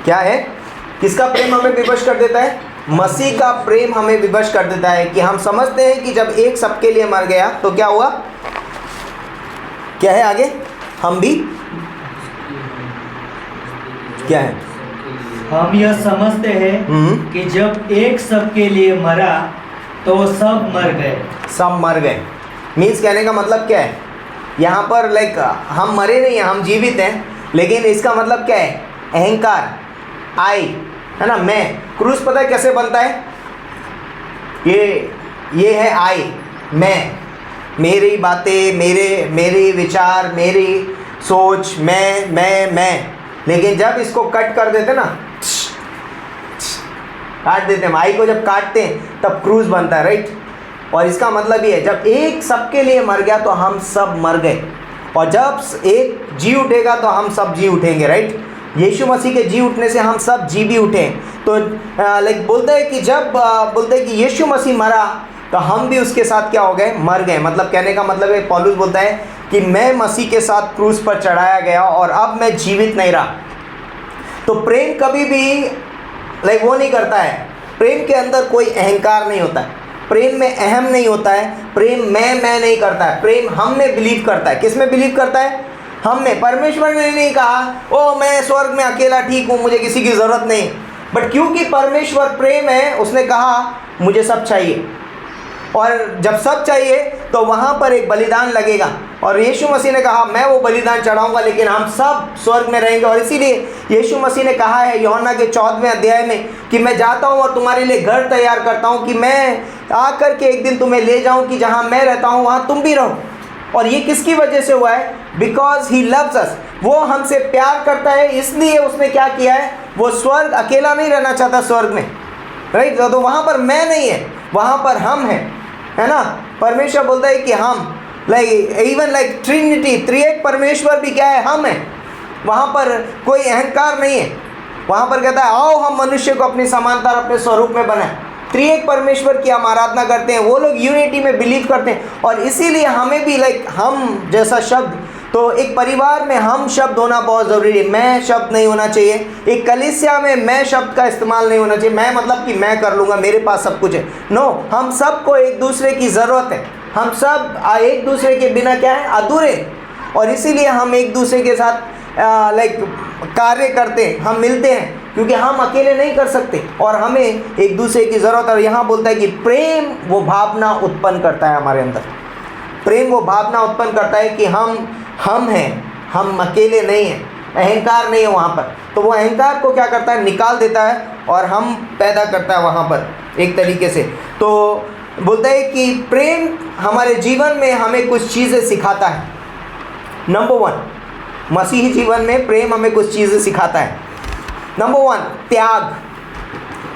क्या है? किसका प्रेम हमें विवश कर देता है? मसीह का प्रेम हमें विवश कर देता है कि हम समझते हैं कि जब एक सबके लिए मर गया तो क्या हुआ? क्या है आगे? हम भी क्या है? हम यह समझते हैं कि जब एक सबके लिए मरा तो सब मर गए। सब मर गए मीन्स कहने का मतलब क्या है? यहाँ पर लाइक हम मरे नहीं हैं, हम जीवित हैं, लेकिन इसका मतलब क्या है? अहंकार, आई, है ना, मैं। क्रूस पता है कैसे बनता है? ये है आई, मैं, मेरी बातें, मेरे विचार, मेरी सोच, मैं। लेकिन जब इसको कट कर देते ना, काट देते हैं, आई को जब काटते हैं तब क्रूस बनता है, राइट। और इसका मतलब ये है जब एक सबके लिए मर गया तो हम सब मर गए, और जब एक जी उठेगा तो हम सब जी उठेंगे, राइट। यीशु मसीह के जी उठने से हम सब जी भी उठे। तो लाइक बोलते हैं कि जब बोलते हैं कि यीशु मसीह मरा तो हम भी उसके साथ क्या हो गए? मर गए। मतलब कहने का मतलब है, पौलुस बोलता है कि मैं मसीह के साथ क्रूस पर चढ़ाया गया और अब मैं जीवित नहीं रहा। तो प्रेम कभी भी लाइक वो नहीं करता है, प्रेम के अंदर कोई अहंकार नहीं होता है, प्रेम में अहम नहीं होता है, प्रेम मैं नहीं करता है, प्रेम हम में बिलीव करता है। किस में बिलीव करता है? हम में। परमेश्वर ने नहीं कहा ओ मैं स्वर्ग में अकेला ठीक हूँ, मुझे किसी की ज़रूरत नहीं, बट क्योंकि परमेश्वर प्रेम है उसने कहा मुझे सब चाहिए। और जब सब चाहिए तो वहाँ पर एक बलिदान लगेगा, और यीशु मसीह ने कहा मैं वो बलिदान चढ़ाऊंगा, लेकिन हम सब स्वर्ग में रहेंगे। और इसीलिए यीशु मसीह ने कहा है यूहन्ना के 14वें अध्याय में कि मैं जाता हूँ और तुम्हारे लिए घर तैयार करता हूँ, कि मैं आकर के एक दिन तुम्हें ले जाऊँ कि जहाँ मैं रहता हूँ वहाँ तुम भी रहो। और ये किसकी वजह से हुआ है? बिकॉज ही लव्स अस, वो हमसे प्यार करता है, इसलिए उसने क्या किया है? वो स्वर्ग अकेला नहीं रहना चाहता स्वर्ग में, राइट। तो वहाँ पर मैं नहीं है, वहाँ पर हम हैं, है ना। परमेश्वर बोलता है कि हम इवन लाइक ट्रिनिटी, त्रिएक परमेश्वर भी क्या है? हम हैं। वहाँ पर कोई अहंकार नहीं है। वहाँ पर कहता है आओ हम मनुष्य को अपनी समानता और अपने स्वरूप में बनाएं। त्रिएक परमेश्वर की हम आराधना करते हैं, वो लोग यूनिटी में बिलीव करते हैं। और इसीलिए हमें भी लाइक हम जैसा शब्द, तो एक परिवार में हम शब्द होना बहुत ज़रूरी है। मैं शब्द नहीं होना चाहिए। एक कलीसिया में मैं शब्द का इस्तेमाल नहीं होना चाहिए। मैं मतलब कि मैं कर लूँगा, मेरे पास सब कुछ है। नो, हम सबको एक दूसरे की ज़रूरत है। हम सब एक दूसरे के बिना क्या है? अधूरे। और इसीलिए हम एक दूसरे के साथ लाइक कार्य करते हैं, हम मिलते हैं, क्योंकि हम अकेले नहीं कर सकते और हमें एक दूसरे की ज़रूरत। और यहाँ बोलता है कि प्रेम वो भावना उत्पन्न करता है हमारे अंदर। प्रेम वो भावना उत्पन्न करता है कि हम हैं, हम अकेले नहीं हैं, अहंकार नहीं है वहाँ पर। तो वो अहंकार को क्या करता है? निकाल देता है और हम पैदा करता है वहाँ पर एक तरीके से। तो बोलता है कि प्रेम हमारे जीवन में हमें कुछ चीज़ें सिखाता है। नंबर 1, मसीही जीवन में प्रेम हमें कुछ चीज़ें सिखाता है। नंबर 1, त्याग।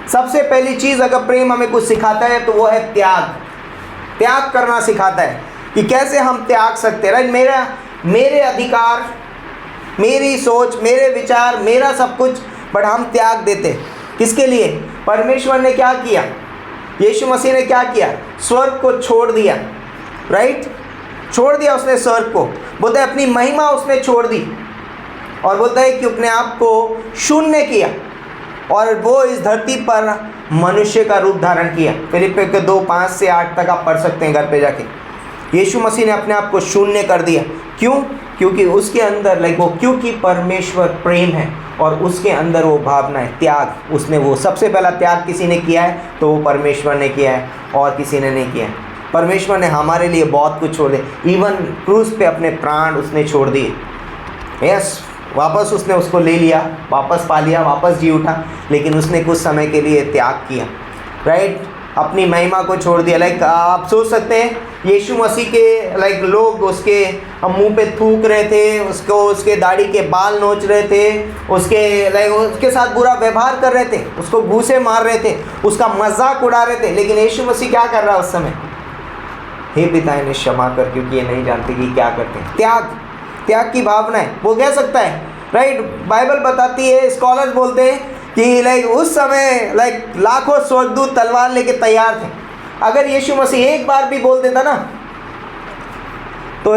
सबसे पहली चीज़ अगर प्रेम हमें कुछ सिखाता है तो वो है त्याग। त्याग करना सिखाता है कि कैसे हम त्याग सकते हैं। राइट, मेरे अधिकार, मेरी सोच, मेरे विचार, मेरा सब कुछ, बट हम त्याग देते। किसके लिए? परमेश्वर ने क्या किया? यीशु मसीह ने क्या किया? स्वर्ग को छोड़ दिया, राइट, छोड़ दिया उसने स्वर्ग को। बोलता है अपनी महिमा उसने छोड़ दी, और बोलता है कि अपने आप को शून्य किया और वो इस धरती पर मनुष्य का रूप धारण किया। फिलिपियों के 2:5 से 8 तक आप पढ़ सकते हैं घर पे जाके। यीशु मसीह ने अपने आप को शून्य कर दिया। क्यों? क्योंकि उसके अंदर क्योंकि परमेश्वर प्रेम है और उसके अंदर वो भावना है त्याग। उसने वो सबसे पहला त्याग किसी ने किया है तो वो परमेश्वर ने किया है, और किसी ने नहीं किया है। परमेश्वर ने हमारे लिए बहुत कुछ छोड़ दिया। इवन क्रूस पे अपने प्राण उसने छोड़ दिए। यस, वापस उसने उसको ले लिया, वापस पा लिया, वापस जी उठा, लेकिन उसने कुछ समय के लिए त्याग किया, राइट, अपनी महिमा को छोड़ दिया। लाइक आप सोच सकते हैं यीशु मसीह के लाइक लोग उसके मुंह पे थूक रहे थे, उसको उसके दाढ़ी के बाल नोच रहे थे, उसके साथ बुरा व्यवहार कर रहे थे, उसको घूंसे मार रहे थे, उसका मजाक उड़ा रहे थे, लेकिन यीशु मसीह क्या कर रहा है उस समय? हे पिता इन्हें क्षमा कर, क्योंकि ये नहीं जानते कि क्या करते हैं। त्याग की भावना है, वो कह सकता है, राइट। बाइबल बताती है, स्कॉलर्स बोलते हैं कि उस समय लाखों स्वर्गदूत तलवार लेके तैयार थे। अगर यीशु मसीह एक बार भी बोल देता ना तो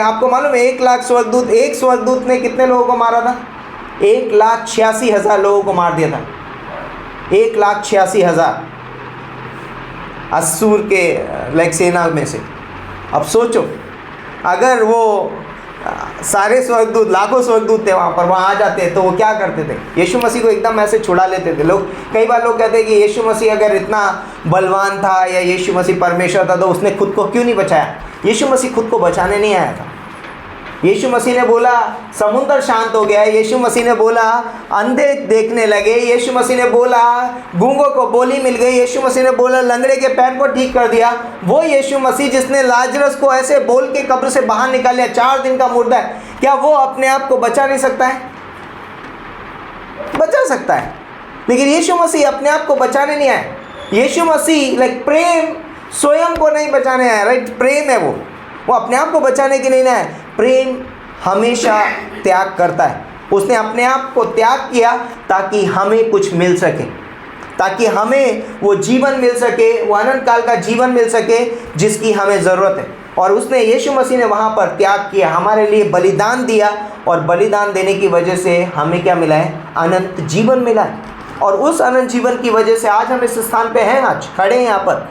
आपको मालूम है 1 लाख स्वर्गदूत, एक स्वर्गदूत ने कितने लोगों को मारा था? 1,86,000 लोगों को मार दिया था। 1,86,000 असूर के सेना में से। अब सोचो अगर वो सारे स्वर्गदूत, लाखों स्वर्गदूत थे वहाँ पर, वहाँ आ जाते तो वो क्या करते थे? यीशु मसीह को एकदम ऐसे छुड़ा लेते थे लोग। कई बार लोग कहते हैं कि यीशु मसीह अगर इतना बलवान था या यीशु मसीह परमेश्वर था तो उसने खुद को क्यों नहीं बचाया? यीशु मसीह खुद को बचाने नहीं आया था। यीशु मसीह ने बोला समुद्र शांत हो गया, यीशु मसीह ने बोला अंधे देखने लगे, यीशु मसीह ने बोला गूंगों को बोली मिल गई, यीशु मसीह ने बोला लंगड़े के पैर को ठीक कर दिया। वो यीशु मसीह जिसने लाजरस को ऐसे बोल के कब्र से बाहर निकाल लिया, 4 दिन का मुर्दा है, क्या वो अपने आप को बचा नहीं सकता है? बचा सकता है, लेकिन यीशु मसीह अपने आप को बचाने नहीं आए। यीशु मसीह प्रेम स्वयं को नहीं बचाने आया, राइट? प्रेम है वो अपने आप को बचाने के लिए नहीं आया। प्रेम हमेशा त्याग करता है। उसने अपने आप को त्याग किया ताकि हमें कुछ मिल सके, ताकि हमें वो जीवन मिल सके, वो अनंत काल का जीवन मिल सके जिसकी हमें ज़रूरत है। और उसने यीशु मसीह ने वहाँ पर त्याग किया, हमारे लिए बलिदान दिया, और बलिदान देने की वजह से हमें क्या मिला है? अनंत जीवन मिला है। और उस अनंत जीवन की वजह से आज हम इस स्थान पे हैं, आज खड़े हैं यहाँ पर,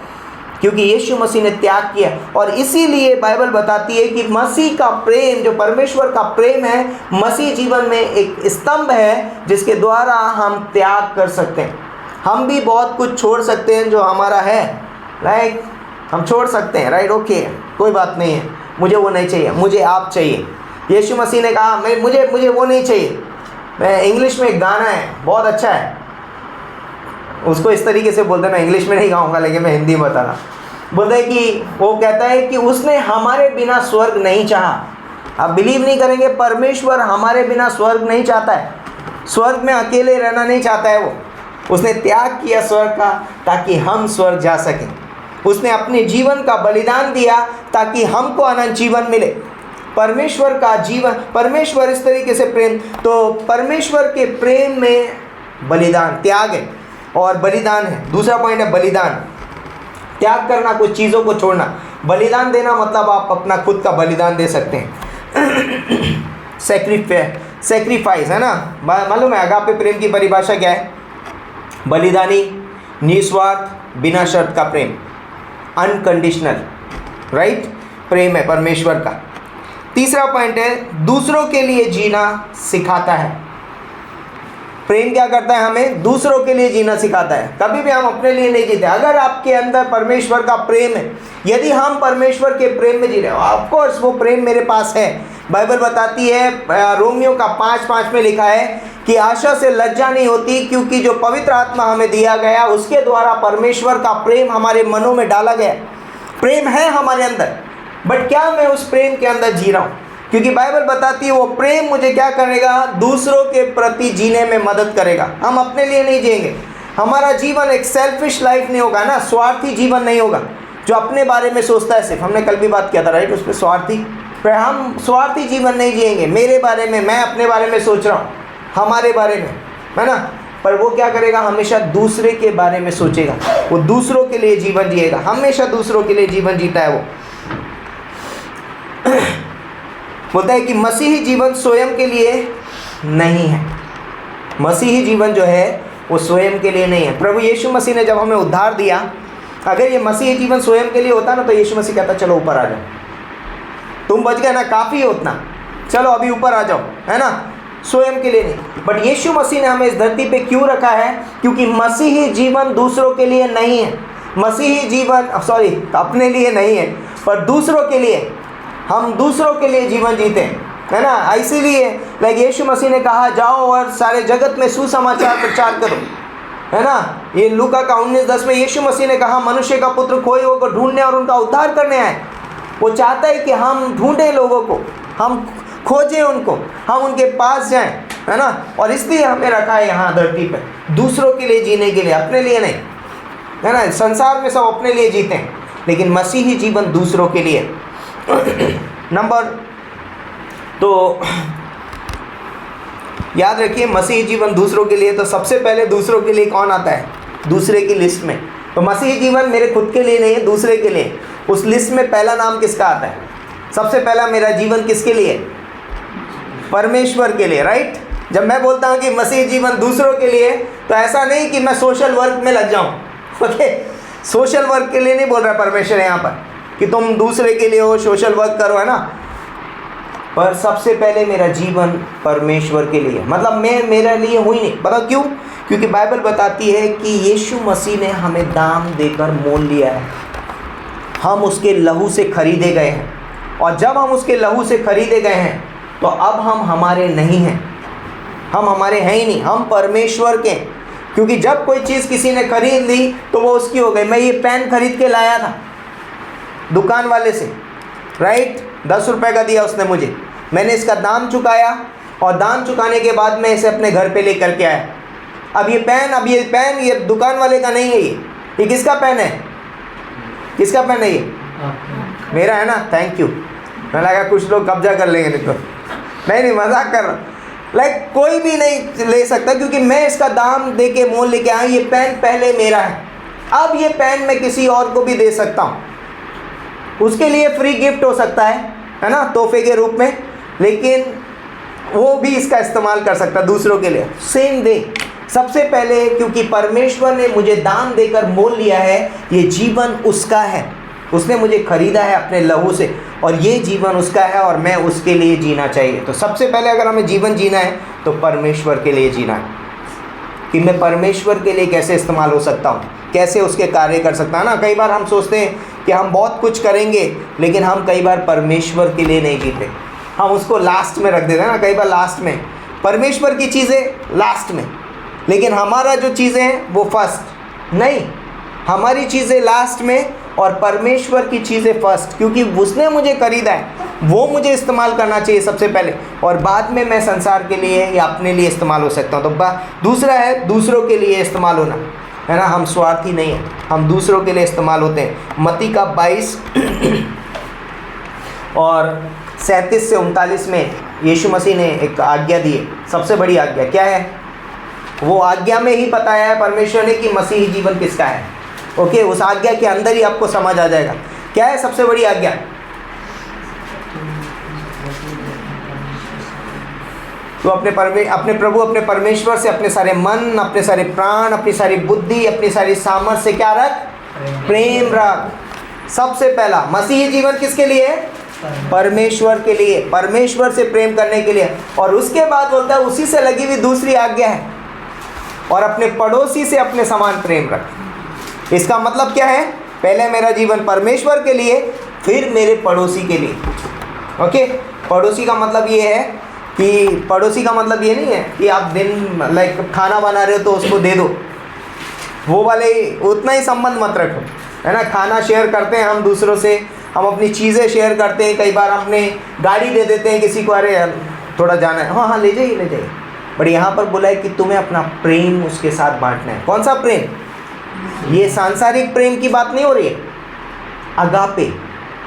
क्योंकि यीशु मसीह ने त्याग किया। और इसीलिए बाइबल बताती है कि मसीह का प्रेम, जो परमेश्वर का प्रेम है, मसीह जीवन में एक स्तंभ है जिसके द्वारा हम त्याग कर सकते हैं। हम भी बहुत कुछ छोड़ सकते हैं जो हमारा है, राइट? हम छोड़ सकते हैं, राइट? ओके, कोई बात नहीं है, मुझे वो नहीं चाहिए, मुझे आप चाहिए। यीशु मसीह ने कहा मुझे वो नहीं चाहिए। मैं इंग्लिश में एक गाना है, बहुत अच्छा है, उसको इस तरीके से बोलते हैं, मैं इंग्लिश में नहीं गाऊंगा लेकिन मैं हिंदी में बताना। बोलते हैं कि वो कहता है कि उसने हमारे बिना स्वर्ग नहीं चाहा। आप बिलीव नहीं करेंगे, परमेश्वर हमारे बिना स्वर्ग नहीं चाहता है। स्वर्ग में अकेले रहना नहीं चाहता है वो। उसने त्याग किया स्वर्ग का ताकि हम स्वर्ग जा सकें। उसने अपने जीवन का बलिदान दिया ताकि हमको अनंत जीवन मिले। परमेश्वर का जीवन, परमेश्वर इस तरीके से प्रेम, तो परमेश्वर के प्रेम में बलिदान, त्याग है और बलिदान है। दूसरा पॉइंट है बलिदान, त्याग करना, कुछ चीज़ों को छोड़ना। बलिदान देना मतलब आप अपना खुद का बलिदान दे सकते हैं। सेक्रीफाइस है ना, मालूम है अगापे प्रेम की परिभाषा क्या है? बलिदानी, निस्वार्थ, बिना शर्त का प्रेम, अनकंडीशनल, राइट? प्रेम है परमेश्वर का। तीसरा पॉइंट है दूसरों के लिए जीना सिखाता है। प्रेम क्या करता है? हमें दूसरों के लिए जीना सिखाता है। कभी भी हम अपने लिए नहीं जीते। अगर आपके अंदर परमेश्वर का प्रेम है, यदि हम परमेश्वर के प्रेम में जी रहे हो, ऑफ कोर्स वो प्रेम मेरे पास है। बाइबल बताती है, रोमियो का 5:5 में लिखा है कि आशा से लज्जा नहीं होती, क्योंकि जो पवित्र आत्मा हमें दिया गया उसके द्वारा परमेश्वर का प्रेम हमारे मनों में डाला गया। प्रेम है हमारे अंदर, बट क्या मैं उस प्रेम के अंदर जी रहा हूँ? क्योंकि बाइबल बताती है वो प्रेम मुझे क्या करेगा? दूसरों के प्रति जीने में मदद करेगा। हम अपने लिए नहीं जिएंगे। हमारा जीवन एक सेल्फिश लाइफ नहीं होगा ना, स्वार्थी जीवन नहीं होगा जो अपने बारे में सोचता है सिर्फ। हमने कल भी बात किया था, राइट? उस पर स्वार्थी, पर हम स्वार्थी जीवन नहीं जिएंगे। मेरे बारे में, मैं अपने बारे में सोच रहा हूँ, हमारे बारे में, है ना? पर वो क्या करेगा? हमेशा दूसरे के बारे में सोचेगा। वो दूसरों के लिए जीवन जिएगा, हमेशा दूसरों के लिए जीवन जीता है वो। बोलता है कि मसीही जीवन स्वयं के लिए नहीं है। मसीही जीवन जो है वो स्वयं के लिए नहीं है। प्रभु यीशु मसीह ने जब हमें उद्धार दिया, अगर ये मसीही जीवन स्वयं के लिए होता ना, तो यीशु मसीह कहता चलो ऊपर आ जाओ, तुम बच गए ना, काफ़ी है उतना, चलो अभी ऊपर आ जाओ, है ना? स्वयं के लिए नहीं। बट यीशु मसीह ने हमें इस धरती पे क्यों रखा है? क्योंकि मसीही जीवन दूसरों के लिए नहीं है। मसीही जीवन अपने लिए नहीं है, पर दूसरों के लिए। हम दूसरों के लिए जीवन जीते हैं, है ना? इसीलिए यीशु मसीह ने कहा जाओ और सारे जगत में सुसमाचार प्रचार करो, है ना? ये लूका का 19:10 में यीशु मसीह ने कहा मनुष्य का पुत्र खोए हुए को ढूंढने और उनका उद्धार करने आए। वो चाहता है कि हम ढूंढें लोगों को, हम खोजें उनको, हम उनके पास जाएं, है ना? और इसलिए हमें रखा है यहाँ धरती पर, दूसरों के लिए जीने के लिए, अपने लिए नहीं, है ना? संसार में सब अपने लिए जीते हैं, लेकिन मसीही जीवन दूसरों के लिए। नंबर, तो याद रखिए मसीही जीवन दूसरों के लिए, तो सबसे पहले दूसरों के लिए कौन आता है? दूसरे की लिस्ट में। तो मसीही जीवन मेरे खुद के लिए नहीं है, दूसरे के लिए। उस लिस्ट में पहला नाम किसका आता है? सबसे पहला मेरा जीवन किसके लिए? परमेश्वर के लिए, राइट। जब मैं बोलता हूँ कि मसीह जीवन दूसरों के लिए, तो ऐसा नहीं कि मैं सोशल वर्क में लग जाऊँ, ओके। सोशल वर्क के लिए नहीं बोल रहा परमेश्वर यहाँ पर कि तुम दूसरे के लिए हो, सोशल वर्क करो, है ना। पर सबसे पहले मेरा जीवन परमेश्वर के लिए, मतलब मैं मेरे लिए हुई नहीं। बताओ क्यों? क्योंकि बाइबल बताती है कि यीशु मसीह ने हमें दाम देकर मोल लिया है, हम उसके लहू से खरीदे गए हैं। और जब हम उसके लहू से खरीदे गए हैं तो अब हम हमारे नहीं हैं, हम हमारे हैं ही नहीं, हम परमेश्वर के। क्योंकि जब कोई चीज़ किसी ने खरीद ली तो वो उसकी हो गई। मैं ये पेन खरीद के लाया था दुकान वाले से, राइट, 10 रुपये का दिया उसने मुझे, मैंने इसका दाम चुकाया और दाम चुकाने के बाद मैं इसे अपने घर पे लेकर के आया। अब ये पेन ये दुकान वाले का नहीं है, ये किसका पेन है? किसका पेन है ये? मेरा है ना, थैंक यू। मैं लगा कुछ लोग कब्जा कर लेंगे, नहीं तो नहीं मजाक कर रहा। लाइक कोई भी नहीं ले सकता, क्योंकि मैं इसका दाम दे के मोल लेके आया। ये पेन पहले मेरा है, अब ये पेन मैं किसी और को भी दे सकता हूँ, उसके लिए फ्री गिफ्ट हो सकता है ना, तोहफे के रूप में, लेकिन वो भी इसका इस्तेमाल कर सकता है दूसरों के लिए। सेम वे सबसे पहले, क्योंकि परमेश्वर ने मुझे दाम देकर मोल लिया है, ये जीवन उसका है, उसने मुझे खरीदा है अपने लहू से, और ये जीवन उसका है और मैं उसके लिए जीना चाहिए। तो सबसे पहले अगर हमें जीवन जीना है तो परमेश्वर के लिए जीना है, कि मैं परमेश्वर के लिए कैसे इस्तेमाल हो सकता हूँ, कैसे उसके कार्य कर सकता है ना। कई बार हम सोचते हैं कि हम बहुत कुछ करेंगे, लेकिन हम कई बार परमेश्वर के लिए नहीं जीते, हम उसको लास्ट में रख देते हैं ना। कई बार लास्ट में, परमेश्वर की चीज़ें लास्ट में, लेकिन हमारा जो चीज़ें हैं वो फर्स्ट। नहीं, हमारी चीज़ें लास्ट में और परमेश्वर की चीज़ें फर्स्ट, क्योंकि उसने मुझे खरीदा है, वो मुझे इस्तेमाल करना चाहिए सबसे पहले, और बाद में मैं संसार के लिए या अपने लिए इस्तेमाल हो सकता हूँ। तो दूसरा है दूसरों के लिए इस्तेमाल होना, है ना। हम स्वार्थी नहीं हैं, हम दूसरों के लिए इस्तेमाल होते हैं। मत्ती का 22 और 37 से 39 में यीशु मसीह ने एक आज्ञा दी है, सबसे बड़ी आज्ञा क्या है? वो आज्ञा में ही बताया है परमेश्वर ने कि मसीही जीवन किसका है, ओके। उस आज्ञा के अंदर ही आपको समझ आ जाएगा क्या है सबसे बड़ी आज्ञा। तो अपने प्रभु अपने परमेश्वर से अपने सारे मन, अपने सारे प्राण, अपनी सारी बुद्धि, अपनी सारी सामर्थ से क्या रख? प्रेम रख। सबसे पहला मसीही जीवन किसके लिए है? परमेश्वर के लिए, परमेश्वर से प्रेम करने के लिए। और उसके बाद बोलता है उसी से लगी हुई दूसरी आज्ञा है, और अपने पड़ोसी से अपने समान प्रेम रख। इसका मतलब क्या है? पहले मेरा जीवन परमेश्वर के लिए, फिर मेरे पड़ोसी के लिए, ओके। पड़ोसी का मतलब ये है कि पड़ोसी का मतलब ये नहीं है कि आप दिन लाइक खाना बना रहे हो तो उसको दे दो, वो वाले उतना ही संबंध मत रखो, है ना। खाना शेयर करते हैं हम दूसरों से, हम अपनी चीज़ें शेयर करते हैं, कई बार अपने गाड़ी दे देते हैं किसी को, अरे थोड़ा जाना है, हाँ ले जाइए ले जाइए। बट यहाँ पर बोला है कि तुम्हें अपना प्रेम उसके साथ बांटना है। कौन सा प्रेम? ये सांसारिक प्रेम की बात नहीं हो रही है, अगापे,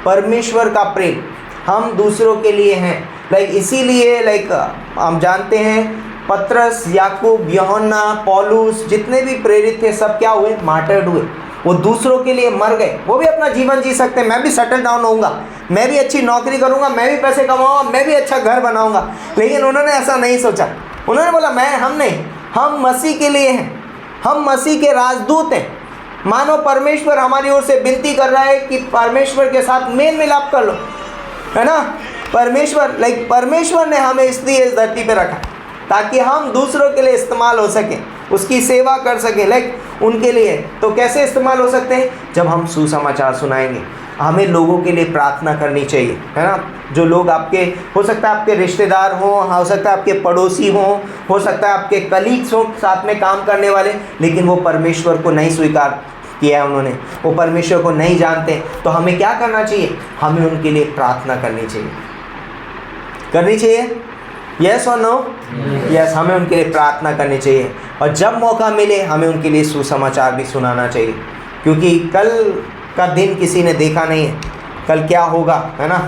परमेश्वर का प्रेम हम दूसरों के लिए हैं। लाइक इसीलिए लाइक हम जानते हैं पतरस, याकूब, यूहन्ना, पौलुस, जितने भी प्रेरित थे सब क्या हुए? मार्टर्ड हुए। वो दूसरों के लिए मर गए। वो भी अपना जीवन जी सकते हैं, मैं भी सेटल डाउन होऊंगा, मैं भी अच्छी नौकरी करूंगा, मैं भी पैसे कमाऊंगा, मैं भी अच्छा घर बनाऊंगा, लेकिन उन्होंने ऐसा नहीं सोचा। उन्होंने बोला हम नहीं, हम मसीह के लिए हैं, हम मसीह के राजदूत हैं। मानो परमेश्वर हमारी ओर से विनती कर रहा है कि परमेश्वर के साथ मेल मिलाप कर लो, है ना। परमेश्वर ने हमें इसलिए इस धरती पे रखा ताकि हम दूसरों के लिए इस्तेमाल हो सकें, उसकी सेवा कर सकें, लाइक उनके लिए। तो कैसे इस्तेमाल हो सकते हैं? जब हम सुसमाचार सुनाएंगे। हमें लोगों के लिए प्रार्थना करनी चाहिए, है ना। जो लोग आपके, हो सकता है आपके रिश्तेदार हों, हो सकता है आपके पड़ोसी हों, हो सकता है आपके कलीग्स हों, साथ में काम करने वाले, लेकिन वो परमेश्वर को नहीं स्वीकार किया है, उन्होंने वो परमेश्वर को नहीं जानते। तो हमें क्या करना चाहिए? हमें उनके लिए प्रार्थना करनी चाहिए, करनी चाहिए। यस और नो? यस, हमें उनके लिए प्रार्थना करनी चाहिए। और जब मौका मिले हमें उनके लिए सुसमाचार भी सुनाना चाहिए, क्योंकि कल का दिन किसी ने देखा नहीं है, कल क्या होगा, है ना।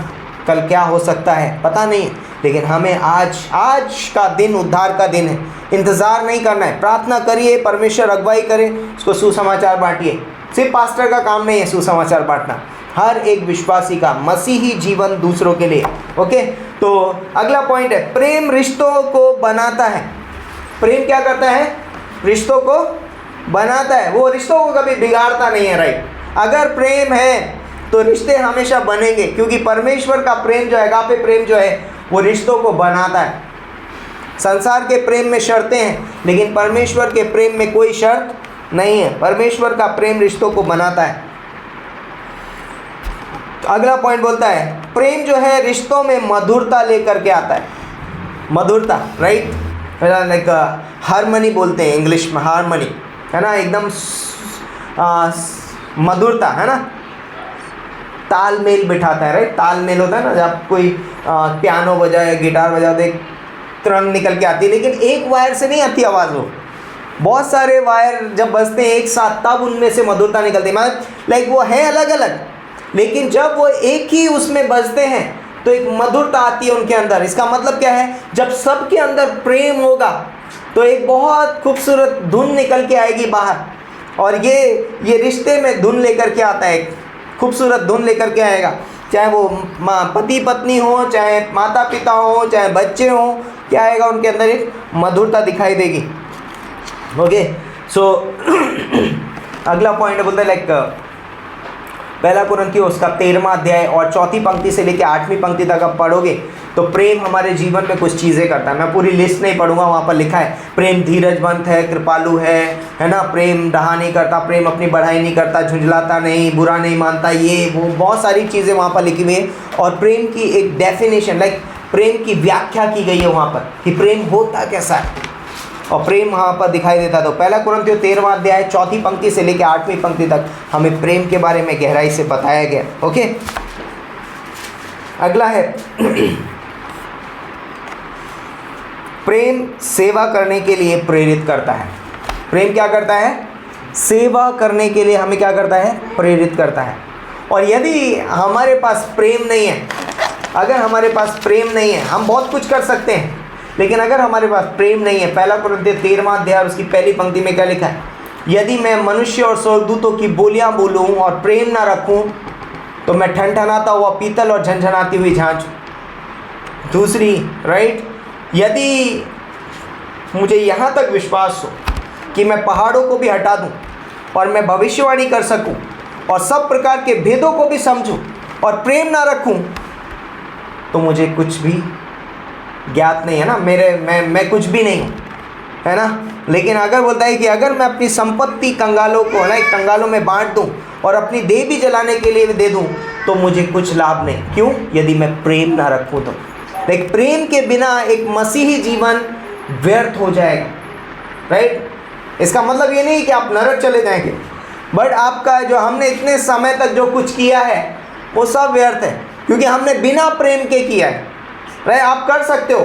कल क्या हो सकता है पता नहीं, लेकिन हमें आज का दिन उद्धार का दिन है। इंतज़ार नहीं करना है, प्रार्थना करिए, परमेश्वर अगुवाई करे, उसको सुसमाचार बांटिए। सिर्फ पास्टर का काम नहीं है सुसमाचार बांटना, हर एक विश्वासी का मसीही जीवन दूसरों के लिए। ओके, तो अगला पॉइंट है प्रेम रिश्तों को बनाता है। प्रेम क्या करता है? रिश्तों को बनाता है। वो रिश्तों को कभी बिगाड़ता नहीं है, राइट। अगर प्रेम है तो रिश्ते हमेशा बनेंगे, क्योंकि परमेश्वर का प्रेम जो है, अगापे प्रेम जो है, वो रिश्तों को बनाता है। संसार के प्रेम में शर्तें हैं, लेकिन परमेश्वर के प्रेम में कोई शर्त नहीं है। परमेश्वर का प्रेम रिश्तों को बनाता है। अगला पॉइंट बोलता है प्रेम जो है रिश्तों में मधुरता लेकर के आता है। मधुरता, राइट, लाइक हार्मनी बोलते हैं इंग्लिश में, हार्मनी है ना, एकदम मधुरता है ना, तालमेल बिठाता है, राइट। तालमेल होता है ना, जब कोई पियानो बजाए, गिटार बजाओ तो एक तरंग निकल के आती है, लेकिन एक वायर से नहीं आती आवाज़। वो बहुत सारे वायर जब बजते हैं एक साथ, तब उनमें से मधुरता निकलती है। मतलब लाइक वो है अलग अलग, लेकिन जब वो एक ही उसमें बजते हैं तो एक मधुरता आती है उनके अंदर। इसका मतलब क्या है? जब सबके अंदर प्रेम होगा तो एक बहुत खूबसूरत धुन निकल के आएगी बाहर, और ये रिश्ते में धुन लेकर के आता है, खूबसूरत धुन लेकर के आएगा। चाहे वो पति पत्नी हो, चाहे माता पिता हो, चाहे बच्चे हों, क्या आएगा उनके अंदर? एक मधुरता दिखाई देगी। ओके, सो अगला पॉइंट बोलते हैं लाइक पहला कुरिन्थियों उसका 13वां अध्याय और 4 पंक्ति से लेकर 8वीं पंक्ति तक आप पढ़ोगे तो प्रेम हमारे जीवन में कुछ चीज़ें करता है। मैं पूरी लिस्ट नहीं पढ़ूंगा, वहाँ पर लिखा है प्रेम धीरजवंत है, कृपालु है ना, प्रेम डहा नहीं करता, प्रेम अपनी बढ़ाई नहीं करता, झुंझलाता नहीं, बुरा नहीं मानता, ये वो बहुत सारी चीज़ें वहाँ पर लिखी हुई है। और प्रेम की एक डेफिनेशन, लाइक प्रेम की व्याख्या की गई है वहाँ पर कि प्रेम होता कैसा है, और प्रेम वहाँ पर दिखाई देता। तो पहला कुरिन्थियों 13वां अध्याय 4 पंक्ति से लेकर 8वीं पंक्ति तक हमें प्रेम के बारे में गहराई से बताया गया। ओके, अगला है प्रेम सेवा करने के लिए प्रेरित करता है। प्रेम क्या करता है? सेवा करने के लिए हमें क्या करता है? प्रेरित करता है। और यदि हमारे पास प्रेम नहीं है, अगर हमारे पास प्रेम नहीं है, हम बहुत कुछ कर सकते हैं, लेकिन अगर हमारे पास प्रेम नहीं है, पहला कुरिन्थियों 13वां अध्याय उसकी पहली पंक्ति में क्या लिखा है? यदि मैं मनुष्य और स्वर्गदूतों की बोलियां बोलूं और प्रेम ना रखूं तो मैं ठनठनाता हुआ पीतल और झनझनाती हुई झांझ। दूसरी, राइट, यदि मुझे यहाँ तक विश्वास हो कि मैं पहाड़ों को भी हटा दूं और मैं भविष्यवाणी कर सकूं और सब प्रकार के भेदों को भी समझूं और प्रेम ना रखूं तो मुझे कुछ भी ज्ञात नहीं है ना, मैं कुछ भी नहीं हूँ, है ना। लेकिन अगर बोलता है कि अगर मैं अपनी संपत्ति कंगालों को कंगालों में बांट दूँ और अपनी देह भी जलाने के लिए भी दे दूँ तो मुझे कुछ लाभ नहीं। क्यों? यदि मैं प्रेम ना रखूँ तो। लेकिन प्रेम के बिना एक मसीही जीवन व्यर्थ हो जाएगा, राइट। इसका मतलब ये नहीं कि आप नरक चले जाएंगे, बट आपका जो हमने इतने समय तक जो कुछ किया है वो सब व्यर्थ है, क्योंकि हमने बिना प्रेम के किया है, राइट। आप कर सकते हो,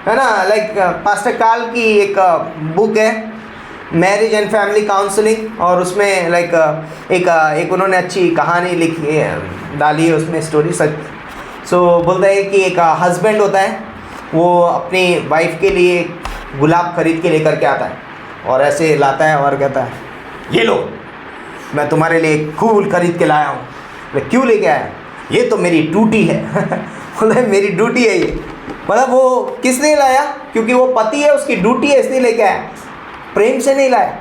है ना। लाइक पास्टर काल की एक बुक है मैरिज एंड फैमिली काउंसलिंग, और उसमें लाइक एक उन्होंने अच्छी कहानी लिखी है, डाली है उसमें स्टोरी सच। सो बोलता है कि एक हस्बैंड होता है, वो अपनी वाइफ के लिए गुलाब खरीद के लेकर के आता है और ऐसे लाता है और कहता है ये लो, मैं तुम्हारे लिए फूल खरीद के लाया हूँ। मैं क्यों लेके आया? ये तो मेरी ड्यूटी है। बोला मेरी ड्यूटी है ये, मतलब वो किस लिए लाया? क्योंकि वो पति है, उसकी ड्यूटी है, इसलिए लेके आया, प्रेम से नहीं लाया।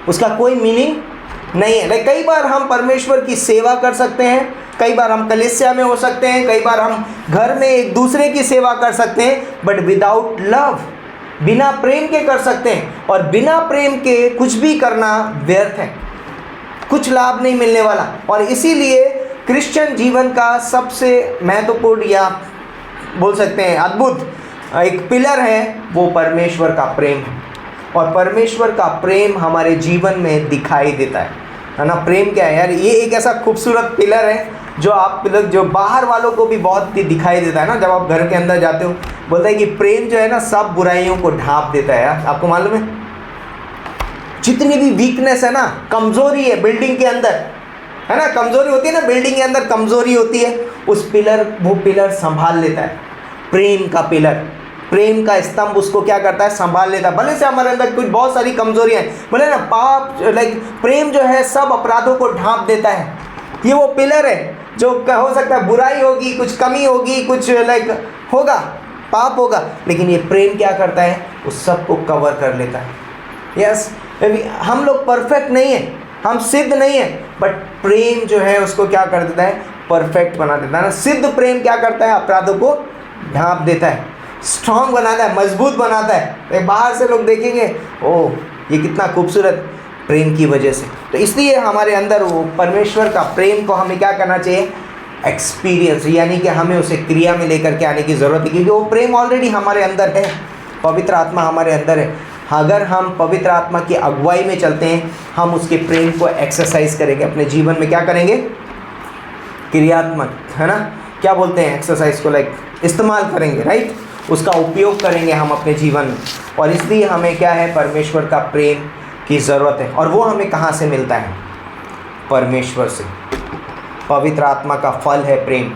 उसका कोई मीनिंग नहीं है। लाइक कई बार हम परमेश्वर की सेवा कर सकते हैं, कई बार हम कलीसिया में हो सकते हैं, कई बार हम घर में एक दूसरे की सेवा कर सकते हैं, बट विदाउट लव, बिना प्रेम के कर सकते हैं। और बिना प्रेम के कुछ भी करना व्यर्थ है, कुछ लाभ नहीं मिलने वाला। और इसीलिए क्रिश्चियन जीवन का सबसे महत्वपूर्ण या बोल सकते हैं अद्भुत एक पिलर है, वो परमेश्वर का प्रेम है। और परमेश्वर का प्रेम हमारे जीवन में दिखाई देता है ना। प्रेम क्या है यार? ये एक ऐसा खूबसूरत पिलर है जो आप जो बाहर वालों को भी बहुत दिखाई देता है ना। जब आप घर के अंदर जाते हो, बोलता है कि प्रेम जो है ना सब बुराइयों को ढांप देता है यार। आपको मालूम है जितनी भी वीकनेस है ना, कमज़ोरी है बिल्डिंग के अंदर, है ना, कमज़ोरी होती है ना बिल्डिंग के अंदर, कमज़ोरी होती है, वो पिलर संभाल लेता है। प्रेम का पिलर, प्रेम का स्तंभ उसको क्या करता है? संभाल लेता है। भले से हमारे अंदर कुछ बहुत सारी कमज़ोरियाँ हैं, बोले ना पाप, लाइक प्रेम जो है सब अपराधों को ढांप देता है। ये वो पिलर है जो हो सकता है बुराई होगी, कुछ कमी होगी, कुछ लाइक होगा, पाप होगा, लेकिन ये प्रेम क्या करता है, उस सब को कवर कर लेता है। यस, हम लोग परफेक्ट नहीं है, हम सिद्ध नहीं है, बट प्रेम जो है उसको क्या कर देता है, परफेक्ट बना देता है ना। सिद्ध प्रेम क्या करता है, अपराधों को ढांप देता है, स्ट्रांग बनाता है, मजबूत बनाता है। बाहर से लोग देखेंगे, ओह ये कितना खूबसूरत, प्रेम की वजह से। तो इसलिए हमारे अंदर वो परमेश्वर का प्रेम को हमें क्या करना चाहिए, एक्सपीरियंस, यानी कि हमें उसे क्रिया में लेकर के आने की ज़रूरत है, क्योंकि वो प्रेम ऑलरेडी हमारे अंदर है, पवित्र आत्मा हमारे अंदर है। अगर हम पवित्र आत्मा की अगुवाई में चलते हैं, हम उसके प्रेम को एक्सरसाइज करेंगे अपने जीवन में, क्या करेंगे, क्रियात्मक, है ना, क्या बोलते हैं एक्सरसाइज को, लाइक इस्तेमाल करेंगे, राइट, उसका उपयोग करेंगे हम अपने जीवन में। और इसलिए हमें क्या है, परमेश्वर का प्रेम की ज़रूरत है। और वो हमें कहाँ से मिलता है, परमेश्वर से। पवित्र आत्मा का फल है प्रेम,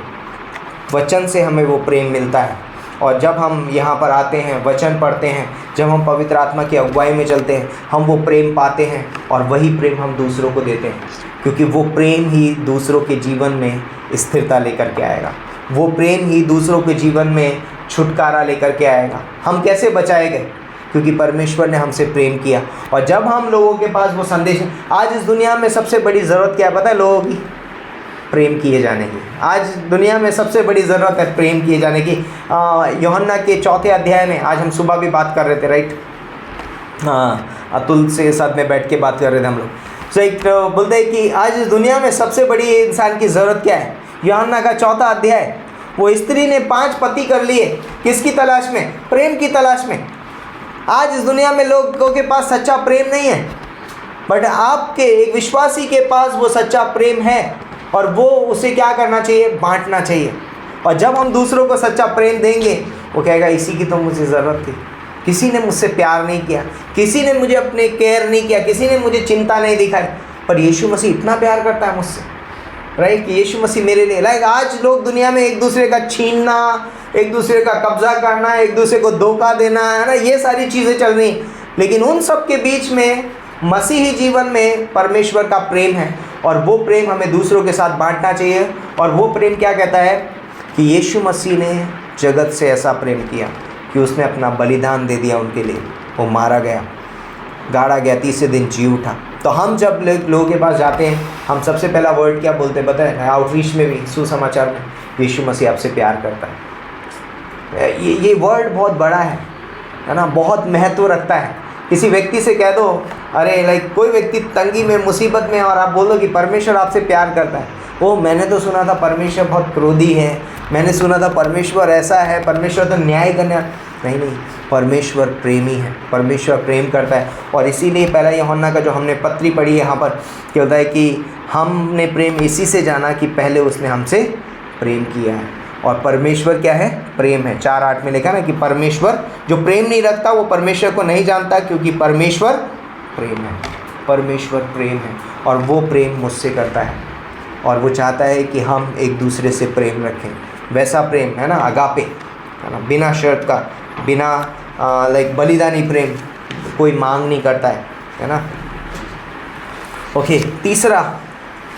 वचन से हमें वो प्रेम मिलता है। और जब हम यहाँ पर आते हैं, वचन पढ़ते हैं, जब हम पवित्र आत्मा की अगुवाई में चलते हैं, हम वो प्रेम पाते हैं, और वही प्रेम हम दूसरों को देते हैं, क्योंकि वो प्रेम ही दूसरों के जीवन में स्थिरता लेकर के आएगा, वो प्रेम ही दूसरों के जीवन में छुटकारा लेकर के आएगा। हम कैसे बचाए गए, क्योंकि परमेश्वर ने हमसे प्रेम किया। और जब हम लोगों के पास वो संदेश, आज इस दुनिया में सबसे बड़ी ज़रूरत क्या है पता है लोगों की, प्रेम किए जाने की। आज दुनिया में सबसे बड़ी ज़रूरत है प्रेम किए जाने की। यूहन्ना के 4 अध्याय में, आज हम सुबह भी बात कर रहे थे, राइट, हाँ, अतुल से साथ में बैठ के बात कर रहे थे हम लोग। तो एक बोलते हैं कि आज इस दुनिया में सबसे बड़ी इंसान की ज़रूरत क्या है, यूहन्ना का 4 अध्याय, वो स्त्री ने 5 पति कर लिए, किसकी तलाश में, प्रेम की तलाश में। आज इस दुनिया में लोगों के पास सच्चा प्रेम नहीं है, बट आपके एक विश्वासी के पास वो सच्चा प्रेम है, और वो उसे क्या करना चाहिए, बांटना चाहिए। और जब हम दूसरों को सच्चा प्रेम देंगे, वो कहेगा इसी की तो मुझे ज़रूरत थी, किसी ने मुझसे प्यार नहीं किया, किसी ने मुझे अपने केयर नहीं किया, किसी ने मुझे चिंता नहीं दिखाई, पर यीशु मसीह इतना प्यार करता है मुझसे, राइट, कि यीशु मसीह मेरे लिए। लाइक आज लोग दुनिया में एक दूसरे का छीनना, एक दूसरे का कब्जा करना, एक दूसरे को धोखा देना, है ना, ये सारी चीज़ें चल रही, लेकिन उन सब के बीच में मसीही जीवन में परमेश्वर का प्रेम है, और वो प्रेम हमें दूसरों के साथ बांटना चाहिए। और वो प्रेम क्या कहता है कि यीशु मसीह ने जगत से ऐसा प्रेम किया कि उसने अपना बलिदान दे दिया उनके लिए, वो मारा गया, गाड़ा गया, तीसरे दिन जी उठा। तो हम जब लोगों के पास जाते हैं, हम सबसे पहला वर्ड क्या बोलते हैं पता है, आउटरीच में भी, सुसमाचार में, यीशु मसीह आपसे प्यार करता है। ये वर्ड बहुत बड़ा है ना, बहुत महत्व रखता है। किसी व्यक्ति से कह दो, अरे लाइक कोई व्यक्ति तंगी में, मुसीबत में, और आप बोलो कि परमेश्वर आपसे प्यार करता है, ओ मैंने तो सुना था परमेश्वर बहुत क्रोधी है, मैंने सुना था परमेश्वर ऐसा है, परमेश्वर तो न्याय करने, नहीं, परमेश्वर प्रेमी है, परमेश्वर प्रेम करता है। और इसीलिए पहला यूहन्ना का जो हमने पत्री पढ़ी यहाँ पर क्या होता है कि हमने प्रेम इसी से जाना कि पहले उसने हमसे प्रेम किया है। और परमेश्वर क्या है, प्रेम है। 4:8 में लिखा ना कि परमेश्वर जो प्रेम नहीं रखता वो परमेश्वर को नहीं जानता, क्योंकि परमेश्वर प्रेम है, परमेश्वर प्रेम है, और वो प्रेम मुझसे करता है, और वो चाहता है कि हम एक दूसरे से प्रेम रखें। वैसा प्रेम है ना, अगापे, है ना, बिना शर्त का, बिना लाइक बलिदानी प्रेम, कोई मांग नहीं करता है ना। ओके,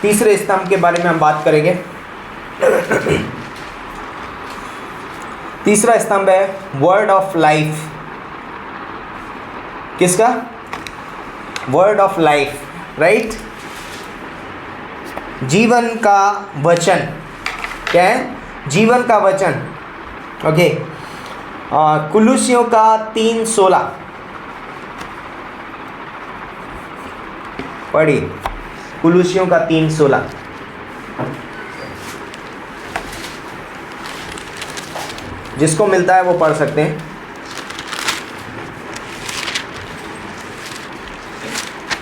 तीसरे स्तंभ के बारे में हम बात करेंगे। तीसरा स्तंभ है वर्ड ऑफ लाइफ। किसका, वर्ड ऑफ लाइफ, राइट, जीवन का वचन। क्या है, जीवन का वचन। ओके, कुलुसियों का 3:16 पढ़िए, कुलुसियों का 3:16। जिसको मिलता है वो पढ़ सकते हैं।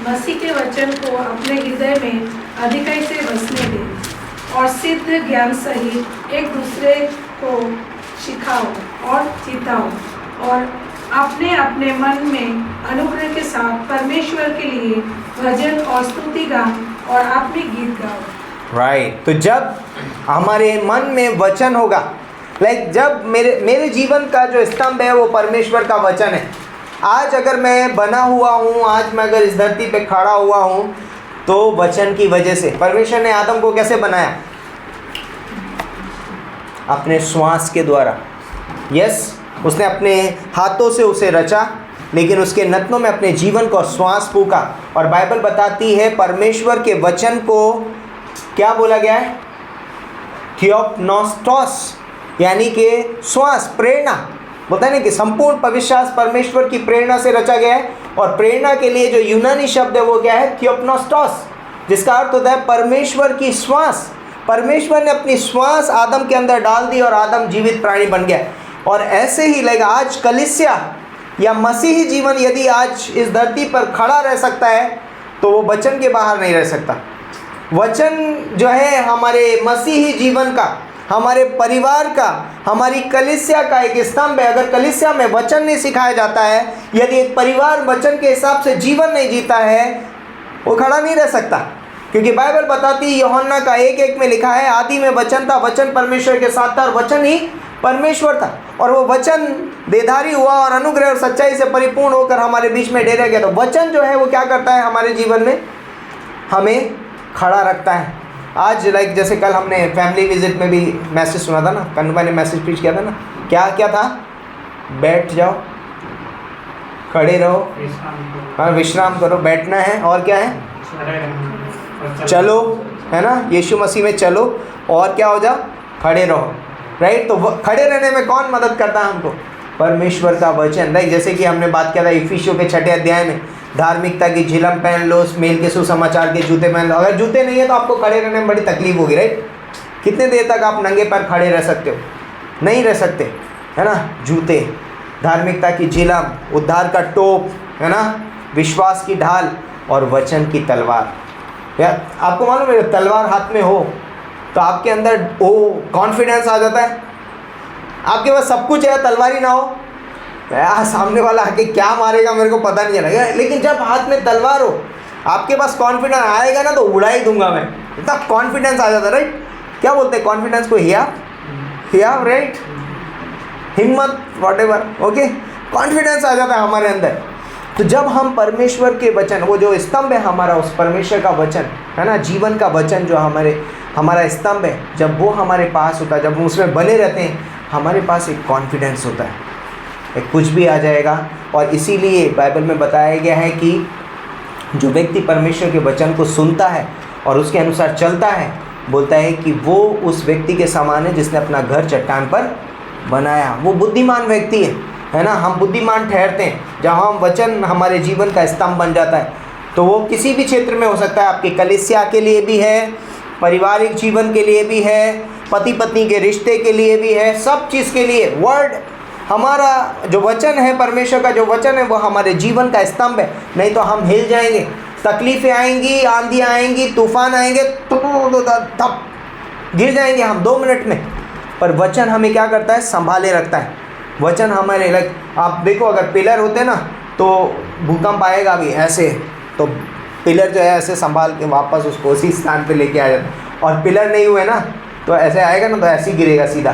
मसीह के वचन को अपने हृदय में अधिकाई से बसने दें और सिद्ध ज्ञान सहित एक दूसरे को सिखाओ और चिताओ, और अपने अपने मन में अनुग्रह के साथ परमेश्वर के लिए भजन और स्तुति गान और आत्मिक गीत गाओ। राइट, तो जब हमारे मन में वचन होगा, लाइक जब मेरे जीवन का जो स्तंभ है वो परमेश्वर का वचन है। आज अगर मैं बना हुआ हूँ, आज मैं अगर इस धरती पे खड़ा हुआ हूँ, तो वचन की वजह से। परमेश्वर ने आदम को कैसे बनाया, अपने श्वास के द्वारा। यस, उसने अपने हाथों से उसे रचा, लेकिन उसके नथनों में अपने जीवन को श्वास फूका। और बाइबल बताती है परमेश्वर के वचन को क्या बोला गया है? थियोपनोस्टोस, यानी कि श्वास, प्रेरणा। बोलता है ना कि संपूर्ण पवित्र शास्त्र परमेश्वर की प्रेरणा से रचा गया है। और प्रेरणा के लिए जो यूनानी शब्द है वो क्या है? थियोपनोस्टोस, जिसका अर्थ होता है परमेश्वर की श्वास। परमेश्वर ने अपनी श्वास आदम के अंदर डाल दी और आदम जीवित प्राणी बन गया। और ऐसे ही लगेगा आज कलीसिया या मसीही जीवन यदि आज इस धरती पर खड़ा रह सकता है तो वो वचन के बाहर नहीं रह सकता। वचन जो है हमारे मसीही जीवन का, हमारे परिवार का, हमारी कलीसिया का एक स्तंभ है। अगर कलीसिया में वचन नहीं सिखाया जाता है, यदि एक परिवार वचन के हिसाब से जीवन नहीं जीता है, वो खड़ा नहीं रह सकता। क्योंकि बाइबल बताती है, यूहन्ना का 1:1 में लिखा है, आदि में वचन था, वचन परमेश्वर के साथ था और वचन ही परमेश्वर था। और वो वचन देहधारी हुआ और अनुग्रह और सच्चाई से परिपूर्ण होकर हमारे बीच में डेरा गया। तो वचन जो है वो क्या करता है? हमारे जीवन में हमें खड़ा रखता है। आज लाइक जैसे कल हमने फैमिली विजिट में भी मैसेज सुना था ना, कन्नू भाई ने मैसेज प्रीच किया था ना, क्या क्या था? बैठ जाओ, खड़े रहो, हाँ विश्राम करो, बैठना है, और क्या है? चलो, है ना, यीशु मसीह में चलो, और क्या हो जाओ? खड़े रहो। राइट, तो खड़े रहने में कौन मदद करता है हमको? परमेश्वर का वचन। राइट, जैसे कि हमने बात किया था इफिसियों के 6 अध्याय में, धार्मिकता की झिलम पहन लो, मेल के सुसमाचार के जूते पहन लो। अगर जूते नहीं है तो आपको खड़े रहने में बड़ी तकलीफ होगी। राइट, कितने देर तक आप नंगे पैर खड़े रह सकते हो? नहीं रह सकते, है ना। जूते, धार्मिकता की झिलम, उद्धार का टोप, है ना, विश्वास की ढाल और वचन की तलवार। यार आपको मालूम है, तलवार हाथ में हो तो आपके अंदर वो कॉन्फिडेंस आ जाता है। आपके पास सब कुछ है, तलवार ही ना हो, यार सामने वाला आके क्या मारेगा मेरे को पता नहीं चलेगा। लेकिन जब हाथ में तलवार हो, आपके पास कॉन्फिडेंस आएगा ना, तो उड़ा ही दूंगा मैं, इतना कॉन्फिडेंस आ जाता है। राइट, क्या बोलते हैं कॉन्फिडेंस को? हिया, राइट, हिम्मत, वॉटेवर, ओके, कॉन्फिडेंस आ जाता है हमारे अंदर। तो जब हम परमेश्वर के वचन, वो जो स्तंभ है हमारा, उस परमेश्वर का वचन है ना, जीवन का वचन जो हमारा स्तंभ है, जब वो हमारे पास होता है, जब हम उसमें बने रहते हैं, हमारे पास एक कॉन्फिडेंस होता है, एक कुछ भी आ जाएगा। और इसीलिए बाइबल में बताया गया है कि जो व्यक्ति परमेश्वर के वचन को सुनता है और उसके अनुसार चलता है, बोलता है कि वो उस व्यक्ति के समान है जिसने अपना घर चट्टान पर बनाया। वो बुद्धिमान व्यक्ति है ना। हम बुद्धिमान ठहरते हैं जब हम वचन हमारे जीवन का स्तंभ बन जाता है। तो वो किसी भी क्षेत्र में हो सकता है, आपकी कलीसिया के लिए भी है, पारिवारिक जीवन के लिए भी है, पति पत्नी के रिश्ते के लिए भी है, सब चीज़ के लिए वर्ड, हमारा जो वचन है, परमेश्वर का जो वचन है, वो हमारे जीवन का स्तंभ है। नहीं तो हम हिल जाएंगे, तकलीफ़ें आएंगी, आंधियाँ आएंगी, तूफान आएंगे, तब गिर जाएंगे हम 2 मिनट में। पर वचन हमें क्या करता है? संभाले रखता है। वचन हमारे लाइक, आप देखो अगर पिलर होते ना तो भूकंप आएगा भी ऐसे, तो पिलर जो है ऐसे संभाल के वापस उसको उसी स्थान पे लेके आ जाता। और पिलर नहीं हुए ना तो ऐसे आएगा ना तो ऐसे ही गिरेगा सीधा।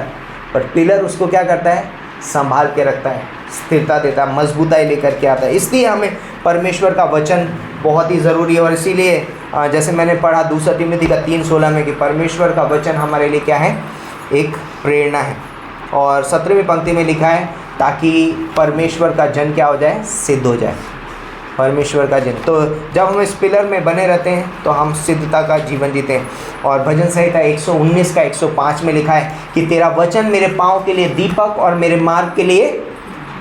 पर पिलर उसको क्या करता है? संभाल के रखता है, स्थिरता देता है, मजबूताई लेकर के आता है। इसलिए हमें परमेश्वर का वचन बहुत ही ज़रूरी है। और इसीलिए जैसे मैंने पढ़ा 2 तिमोथी का 3:16 में कि परमेश्वर का वचन हमारे लिए क्या है? एक प्रेरणा है। और 17वीं पंक्ति में लिखा है ताकि परमेश्वर का जन क्या हो जाए? सिद्ध हो जाए। परमेश्वर का जन, तो जब हम इस पिलर में बने रहते हैं तो हम सिद्धता का जीवन जीते हैं। और भजन संहिता 119 का 105 में लिखा है कि तेरा वचन मेरे पाँव के लिए दीपक और मेरे मार्ग के लिए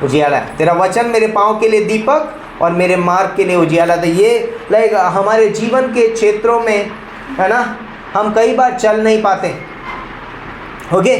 उजियाला है। तेरा वचन मेरे पाँव के लिए दीपक और मेरे मार्ग के लिए उजियाला। तो ये लाइक हमारे जीवन के क्षेत्रों में है ना, हम कई बार चल नहीं पाते। ओके,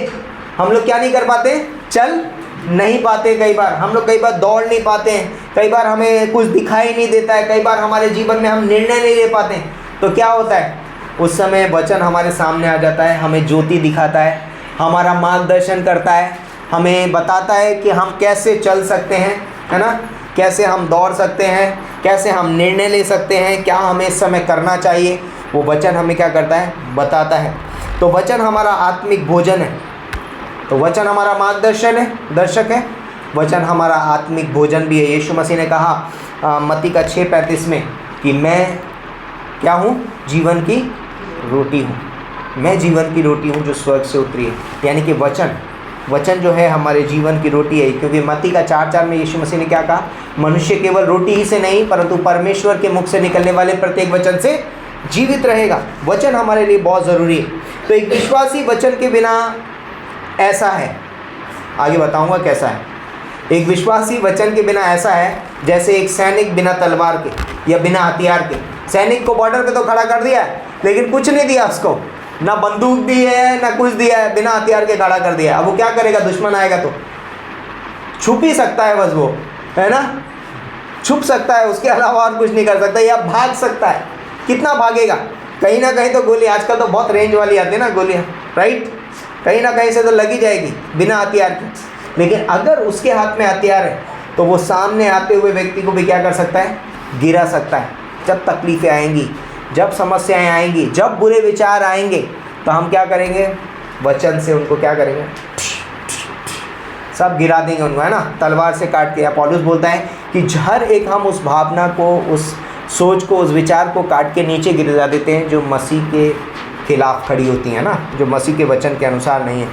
हम लोग क्या नहीं कर पाते? चल नहीं पाते। कई बार हम लोग दौड़ नहीं पाते हैं, कई बार हमें कुछ दिखाई नहीं देता है, कई बार हमारे जीवन में हम निर्णय नहीं ले पाते हैं। तो क्या होता है? उस समय वचन हमारे सामने आ जाता है, हमें ज्योति दिखाता है, हमारा मार्गदर्शन करता है, हमें बताता है कि हम कैसे चल सकते हैं, है ना, कैसे हम दौड़ सकते हैं, कैसे हम निर्णय ले सकते हैं, क्या हमें इस समय करना चाहिए। वो वचन हमें क्या करता है? बताता है। तो वचन हमारा आत्मिक भोजन है। तो वचन हमारा मार्गदर्शन है, दर्शक है। वचन हमारा आत्मिक भोजन भी है। यीशु मसीह ने कहा मत्ती का 6:35 में कि मैं क्या हूँ? जीवन की रोटी हूँ। मैं जीवन की रोटी हूँ जो स्वर्ग से उतरी है। यानी कि वचन जो है हमारे जीवन की रोटी है, क्योंकि मत्ती का 4:4 में यीशु मसीह ने क्या कहा, मनुष्य केवल रोटी ही से नहीं परंतु परमेश्वर के मुख से निकलने वाले प्रत्येक वचन से जीवित रहेगा। वचन हमारे लिए बहुत ज़रूरी है। तो एक विश्वासी वचन के बिना ऐसा है, आगे बताऊंगा कैसा है। एक विश्वासी वचन के बिना ऐसा है जैसे एक सैनिक बिना तलवार के या बिना हथियार के। सैनिक को बॉर्डर पे तो खड़ा कर दिया है लेकिन कुछ नहीं दिया उसको, ना बंदूक दी है ना कुछ दिया है, बिना हथियार के खड़ा कर दिया। अब वो क्या करेगा, दुश्मन आएगा तो छुप ही सकता है बस, वो है ना, छुप सकता है, उसके अलावा और कुछ नहीं कर सकता, या भाग सकता है। कितना भागेगा, कहीं ना कहीं तो गोली, आजकल तो बहुत रेंज वाली आती है ना गोलियाँ, राइट, कहीं ना कहीं से तो लगी जाएगी बिना हथियार के। लेकिन अगर उसके हाथ में हथियार है तो वो सामने आते हुए व्यक्ति को भी क्या कर सकता है, गिरा सकता है। जब तकलीफ़ें आएंगी, जब समस्याएं आएंगी, जब बुरे विचार आएंगे तो हम क्या करेंगे, वचन से उनको क्या करेंगे, सब गिरा देंगे उनको, है ना, तलवार से काट के। या पौलुस बोलता है कि हर एक हम उस भावना को, उस सोच को, उस विचार को काट के नीचे गिरा देते हैं जो मसीह के खिलाफ खड़ी होती है ना, जो मसीह के वचन के अनुसार नहीं है।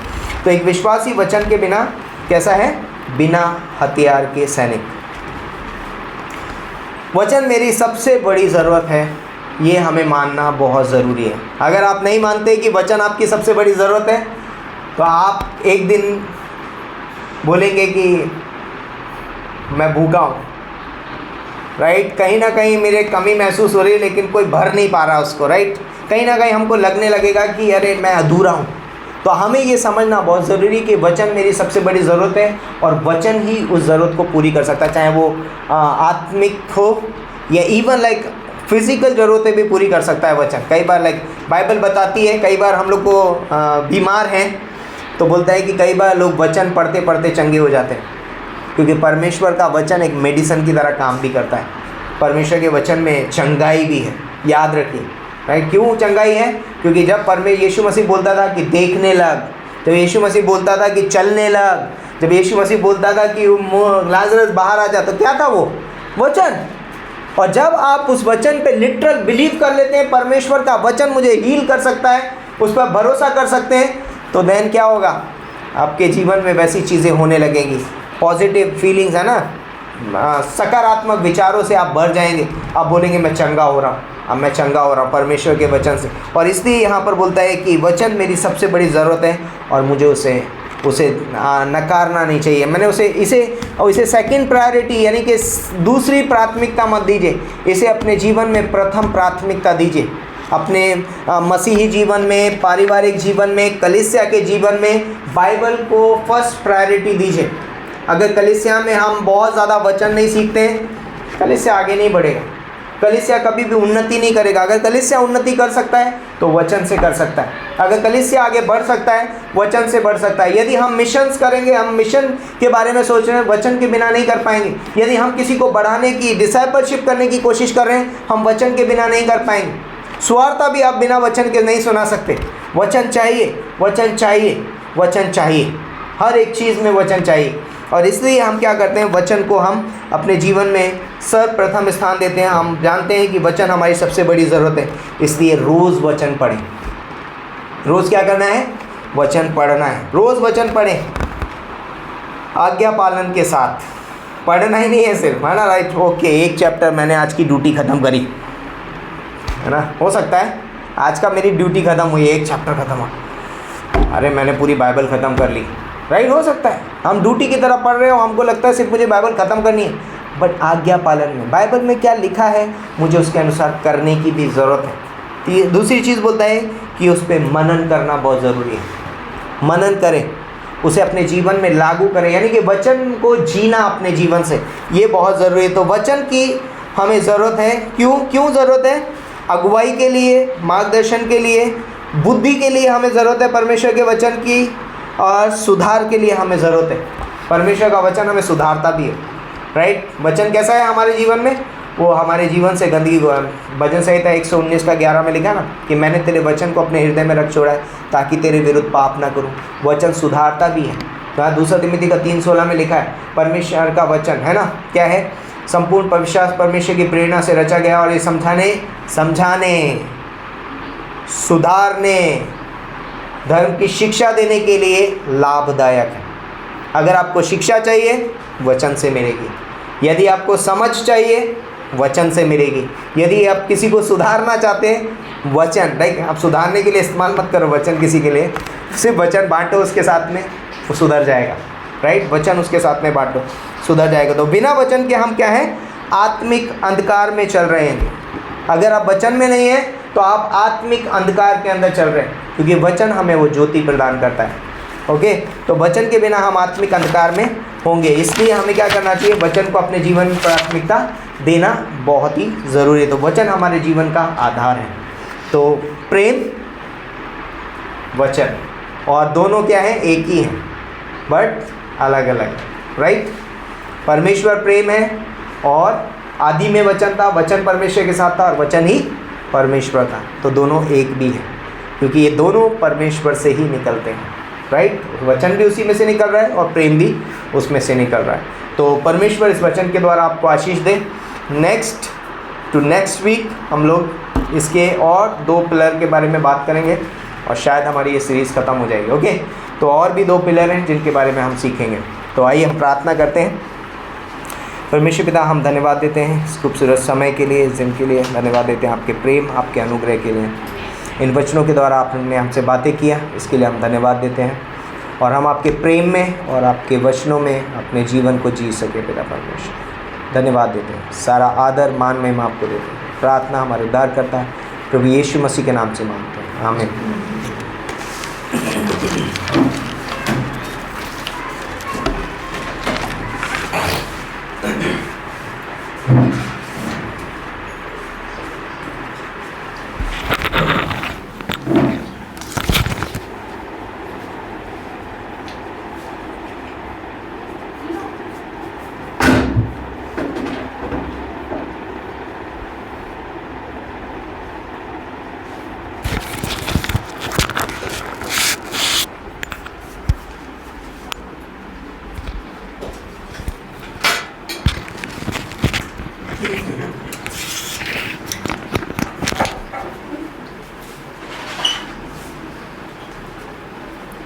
तो एक विश्वासी वचन के बिना कैसा है, बिना हथियार के सैनिक। वचन मेरी सबसे बड़ी ज़रूरत है, ये हमें मानना बहुत ज़रूरी है। अगर आप नहीं मानते कि वचन आपकी सबसे बड़ी ज़रूरत है तो आप एक दिन बोलेंगे कि मैं भूखा हूँ, राइट, कहीं ना कहीं मेरे कमी महसूस हो रही है लेकिन कोई भर नहीं पा रहा उसको, राइट, कहीं ना कहीं हमको लगने लगेगा कि अरे मैं अधूरा हूँ। तो हमें ये समझना बहुत ज़रूरी कि वचन मेरी सबसे बड़ी ज़रूरत है और वचन ही उस ज़रूरत को पूरी कर सकता है, चाहे वो आत्मिक हो या इवन लाइक फिज़िकल ज़रूरतें भी पूरी कर सकता है वचन। कई बार लाइक बाइबल बताती है, कई बार हम लोग को बीमार हैं तो बोलता है कि कई बार लोग वचन पढ़ते पढ़ते चंगे हो जाते हैं, क्योंकि परमेश्वर का वचन एक मेडिसिन की तरह काम भी करता है। परमेश्वर के वचन में चंगाई भी है, याद रखिए, राइट। क्यों चंगाई है, क्योंकि जब यीशु मसीह बोलता था कि देखने लग, जब यीशु मसीह बोलता था कि चलने लग, जब यीशु मसीह बोलता था कि लाजरस बाहर आ जा, तो क्या था वो वचन। और जब आप उस वचन पे लिटरल बिलीव कर लेते हैं, परमेश्वर का वचन मुझे हील कर सकता है, उस पर भरोसा कर सकते हैं, तो देन क्या होगा, आपके जीवन में वैसी चीज़ें होने लगेंगी। पॉजिटिव फीलिंग्स है ना, सकारात्मक विचारों से आप भर जाएंगे। आप बोलेंगे मैं चंगा हो रहा हूँ, अब मैं चंगा हो रहा हूँ परमेश्वर के वचन से। और इसलिए यहाँ पर बोलता है कि वचन मेरी सबसे बड़ी ज़रूरत है और मुझे उसे नकारना नहीं चाहिए। मैंने इसे सेकंड प्रायोरिटी यानी कि दूसरी प्राथमिकता मत दीजिए, इसे अपने जीवन में प्रथम प्राथमिकता दीजिए। अपने मसीही जीवन में, पारिवारिक जीवन में, कलीसिया के जीवन में बाइबल को फर्स्ट प्रायोरिटी दीजिए। अगर कलीसिया में हम बहुत ज़्यादा वचन नहीं सीखते हैं, कलीसिया आगे नहीं बढ़ेगा, कलीसिया कभी भी उन्नति नहीं करेगा। अगर कलीसिया उन्नति कर सकता है तो वचन से कर सकता है। अगर कलीसिया आगे बढ़ सकता है, वचन से बढ़ सकता है। यदि हम मिशंस करेंगे, हम मिशन के बारे में सोच रहे हैं, वचन के बिना नहीं कर पाएंगे। यदि हम किसी को बढ़ाने की, डिसाइपलशिप करने की कोशिश कर रहे हैं, हम वचन के बिना नहीं कर पाएंगे। सुवार्ता भी आप बिना वचन के नहीं सुना सकते। वचन चाहिए, वचन चाहिए, वचन चाहिए, हर एक चीज़ में वचन चाहिए। और इसलिए हम क्या करते हैं, वचन को हम अपने जीवन में सर्वप्रथम स्थान देते हैं। हम जानते हैं कि वचन हमारी सबसे बड़ी ज़रूरत है, इसलिए रोज़ वचन पढ़ें। रोज़ क्या करना है, वचन पढ़ना है। रोज़ वचन पढ़ें आज्ञा पालन के साथ। पढ़ना ही नहीं है सिर्फ, है ना, राइट, ओके, एक चैप्टर मैंने आज की ड्यूटी ख़त्म करी, है ना, हो सकता है आज का मेरी ड्यूटी ख़त्म हुई, एक चैप्टर ख़त्म हुआ, अरे मैंने पूरी बाइबल ख़त्म कर ली, राइट, हो सकता है हम ड्यूटी की तरह पढ़ रहे हो, हमको लगता है सिर्फ मुझे बाइबल ख़त्म करनी है, बट आज्ञा पालन में बाइबल में क्या लिखा है मुझे उसके अनुसार करने की भी ज़रूरत है। दूसरी चीज़ बोलता है कि उस पर मनन करना बहुत ज़रूरी है। मनन करें, उसे अपने जीवन में लागू करें, यानी कि वचन को जीना अपने जीवन से, ये बहुत ज़रूरी है। तो वचन की हमें ज़रूरत है। क्यों ज़रूरत है, अगुवाई के लिए, मार्गदर्शन के लिए, बुद्धि के लिए हमें ज़रूरत है परमेश्वर के वचन की, और सुधार के लिए हमें ज़रूरत है। परमेश्वर का वचन हमें सुधारता भी है, राइट। वचन कैसा है हमारे जीवन में, वो हमारे जीवन से गंदगी को, भजन संहिता 119 का 11 में लिखा ना कि मैंने तेरे वचन को अपने हृदय में रख छोड़ा है ताकि तेरे विरुद्ध पाप ना करूं। वचन सुधारता भी है। तो दूसरा तिमोथी का 3:16 में लिखा है परमेश्वर का वचन, है ना, क्या है, संपूर्ण विश्वास परमेश्वर की प्रेरणा से रचा गया और ये समझाने, सुधारने, धर्म की शिक्षा देने के लिए लाभदायक है। अगर आपको शिक्षा चाहिए, वचन से मिलेगी। यदि आपको समझ चाहिए, वचन से मिलेगी। यदि आप किसी को सुधारना चाहते हैं, वचन, राइट, आप सुधारने के लिए इस्तेमाल मत करो वचन किसी के लिए, सिर्फ वचन बांटो उसके साथ में, वो सुधर जाएगा, राइट। वचन उसके साथ में बांटो, सुधर जाएगा। तो बिना वचन के हम क्या हैं? आत्मिक अंधकार में चल रहे हैं। अगर आप वचन में नहीं हैं तो आप आत्मिक अंधकार के अंदर चल रहे हैं, क्योंकि वचन हमें वो ज्योति प्रदान करता है। ओके, तो वचन के बिना हम आत्मिक अंधकार में होंगे। इसलिए हमें क्या करना चाहिए? वचन को अपने जीवन में प्राथमिकता देना बहुत ही ज़रूरी है। तो वचन हमारे जीवन का आधार है। तो प्रेम, वचन, और दोनों क्या है? एक ही हैं, बट अलग अलग, राइट। परमेश्वर प्रेम है और आदि में वचन था, वचन परमेश्वर के साथ था और वचन ही परमेश्वर था। तो दोनों एक भी है, क्योंकि ये दोनों परमेश्वर से ही निकलते हैं, राइट। वचन भी उसी में से निकल रहा है और प्रेम भी उसमें से निकल रहा है। तो परमेश्वर इस वचन के द्वारा आपको आशीष दे। नेक्स्ट वीक हम लोग इसके और 2 पिलर के बारे में बात करेंगे और शायद हमारी ये सीरीज़ ख़त्म हो जाएगी। ओके, तो और भी 2 पिलर हैं जिनके बारे में हम सीखेंगे। तो आइए हम प्रार्थना करते हैं। परमेश्वर पिता, हम धन्यवाद देते हैं इस खूबसूरत समय के लिए, इस दिन के लिए धन्यवाद देते हैं, आपके प्रेम, आपके अनुग्रह के लिए। इन वचनों के द्वारा आपने हमसे बातें किया, इसके लिए हम धन्यवाद देते हैं, और हम आपके प्रेम में और आपके वचनों में अपने जीवन को जी सके। पिता परमेश्वर, धन्यवाद देते हैं। सारा आदर, मान, महिमा आपको देते हैं। प्रार्थना हमारे उद्धार करता है प्रभु यीशु मसीह के नाम से मांगते हैं, आमीन।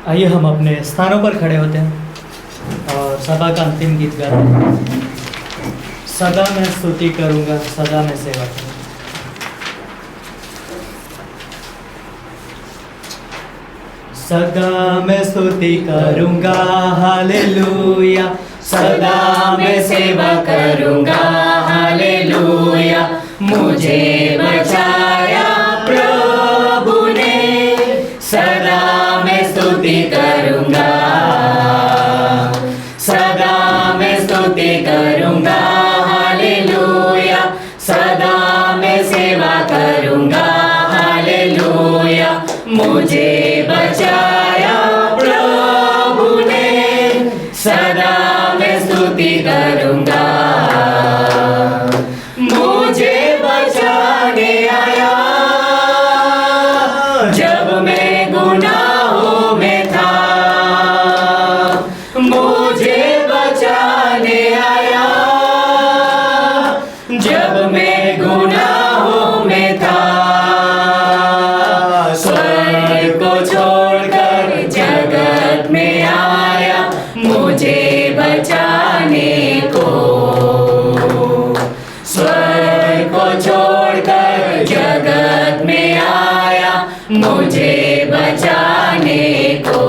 आइए हम अपने स्थानों पर खड़े होते हैं और सभा का अंतिम गीत गाते हैं। सदा मैं स्तुति करूंगा, सदा मैं सेवा करूंगा। सदा मैं स्तुति करूंगा, हालेलुया। सदा मैं सेवा करूंगा, हालेलुया। मुझे बचाया प्रभु ने, सदा मैं स्तुति करूंगा, सदा मैं स्तुति करूंगा, हालेलुया। सदा मैं सेवा करूंगा, हालेलुया। मुझे बचाया प्रभु ने, सदा मैं स्तुति करूंगा। मुझे बचाने आया जब मैं गुनाहों में था, मुझे बचाने आया जब मैं गुनाहों में था। स्वर्ग को छोड़कर जगत में आया मुझे बचाने को, स्वर्ग को छोड़कर जगत में आया मुझे बचाने को।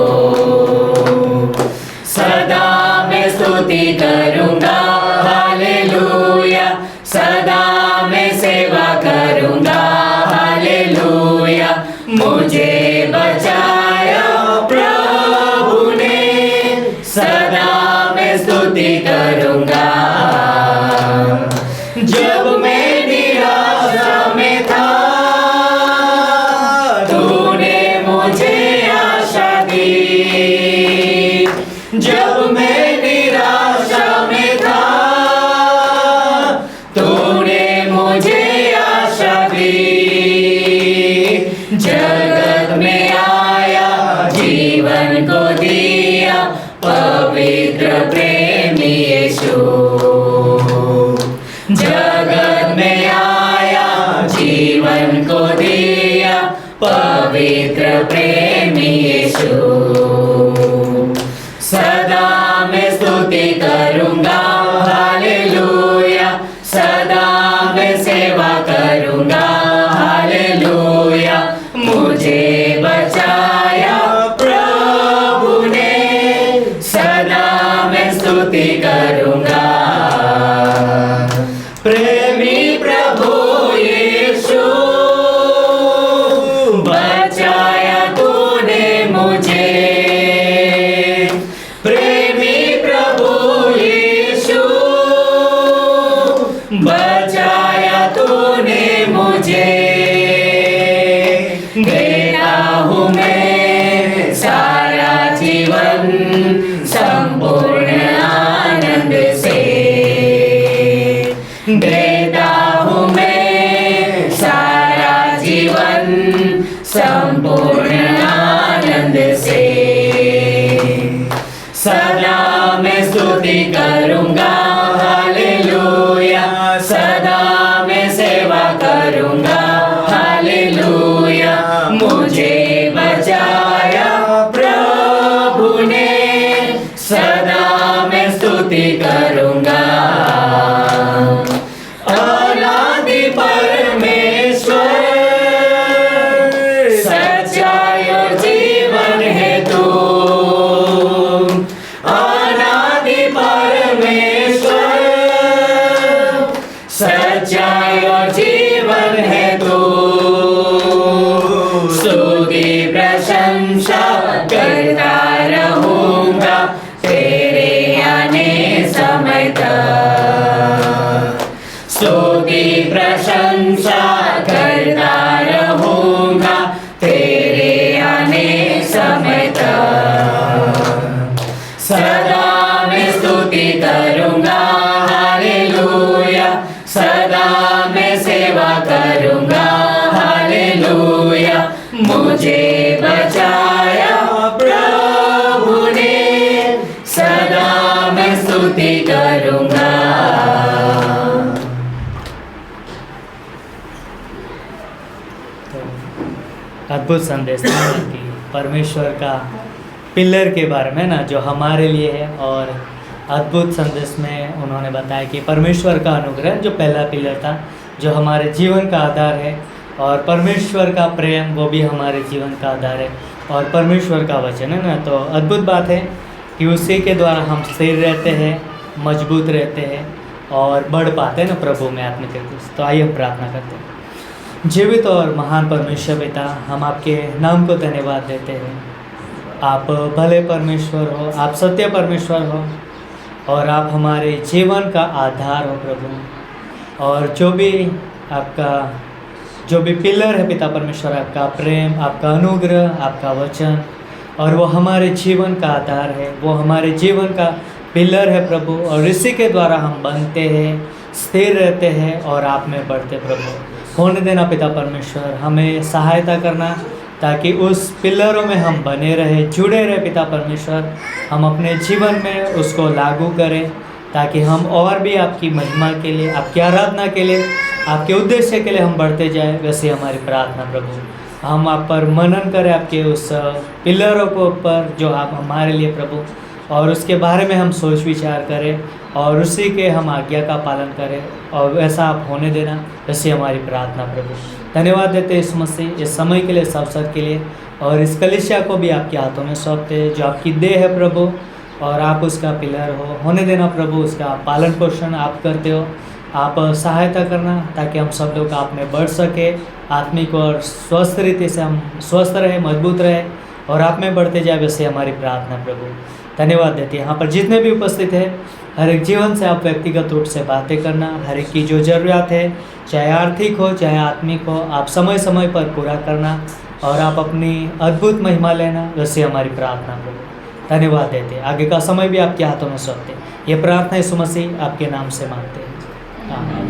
सदा मैं स्तुति करूंगा, हालेलुया। सदा मैं सेवा करूंगा, हालेलुया। मुझे बचाया प्रभु ने, सदा मैं स्तुति करूंगा। जब मैं निराशा में था, तूने मुझे आशा दी। जब मैं निराशा में था, तूने मुझे आशा दी। करूँगा, हालेलुया। मुझे बचाया प्रभु ने, सदा मैं स्तुति करूँगा। अनादि परमेश्वर, सच्चाई और जीवन है तू। अनादि परमेश्वर, सच्चाई और जीवन है तू। स्तुति प्रशंसा करता रहूँगा तेरे आने समय तक। स्तुति प्रशंसा करता रहूँगा तेरे आने समय तक। सदा मैं स्तुति करूँगा, हालेलुया। सदा मैं सेवा करूँगा, हालेलुया। मुझे बचाया प्रभु ने, सदा मैं स्तुति करूँगा। अद्भुत संदेश है कि परमेश्वर का पिलर के बारे में ना, जो हमारे लिए है। और अद्भुत संदेश में उन्होंने बताया कि परमेश्वर का अनुग्रह जो पहला पिलर था, जो हमारे जीवन का आधार है, और परमेश्वर का प्रेम वो भी हमारे जीवन का आधार है, और परमेश्वर का वचन है ना। तो अद्भुत बात है कि उसी के द्वारा हम स्थिर रहते हैं, मजबूत रहते हैं और बढ़ पाते हैं ना प्रभु में, आत्मिक रूप से। तो आइए हम प्रार्थना करते हैं। जीवित और महान परमेश्वर पिता, हम आपके नाम को धन्यवाद देते हैं। आप भले परमेश्वर हो, आप सत्य परमेश्वर हो, और आप हमारे जीवन का आधार हो प्रभु। और जो भी पिलर है पिता परमेश्वर, आपका प्रेम, आपका अनुग्रह, आपका वचन, और वो हमारे जीवन का आधार है, वो हमारे जीवन का पिलर है प्रभु। और इसी के द्वारा हम बनते हैं, स्थिर रहते हैं और आप में बढ़ते प्रभु। होने देना पिता परमेश्वर, हमें सहायता करना ताकि उस पिलरों में हम बने रहे, जुड़े रहे पिता परमेश्वर। हम अपने जीवन में उसको लागू करें ताकि हम और भी आपकी महिमा के लिए, आपकी आराधना के लिए, आपके उद्देश्य के लिए हम बढ़ते जाए। वैसे हमारी प्रार्थना प्रभु, हम आप पर मनन करें, आपके उस पिलरों को ऊपर जो आप हमारे लिए प्रभु, और उसके बारे में हम सोच विचार करें और उसी के हम आज्ञा का पालन करें, और वैसा आप होने देना। वैसे हमारी प्रार्थना प्रभु। धन्यवाद देते इस मसीह, इस समय के लिए, इस अवसर के लिए, और इस कलीसिया को भी आपके हाथों में सौंपते जो आपकी देह है प्रभु, और आप उसका पिलर हो। होने देना प्रभु, उसका पालन पोषण आप करते हो। आप सहायता करना ताकि हम सब लोग आप में बढ़ सके, आत्मिक और स्वस्थ रीति से हम स्वस्थ रहे, मजबूत रहे और आप में बढ़ते जाए। वैसे हमारी प्रार्थना प्रभु। धन्यवाद देते हैं यहाँ पर जितने भी उपस्थित हैं, हर एक जीवन से आप व्यक्तिगत रूप से बातें करना, हर एक की जो ज़रूरत है, चाहे आर्थिक हो चाहे आत्मिक हो, आप समय समय पर पूरा करना और आप अपनी अद्भुत महिमा लेना। वैसे हमारी प्रार्थना प्रभु। धन्यवाद देते हैं, आगे का समय भी आपके हाथों में सौंपते हैं। ये प्रार्थना यीशु मसीह आपके नाम से मांगते हैं, आमीन।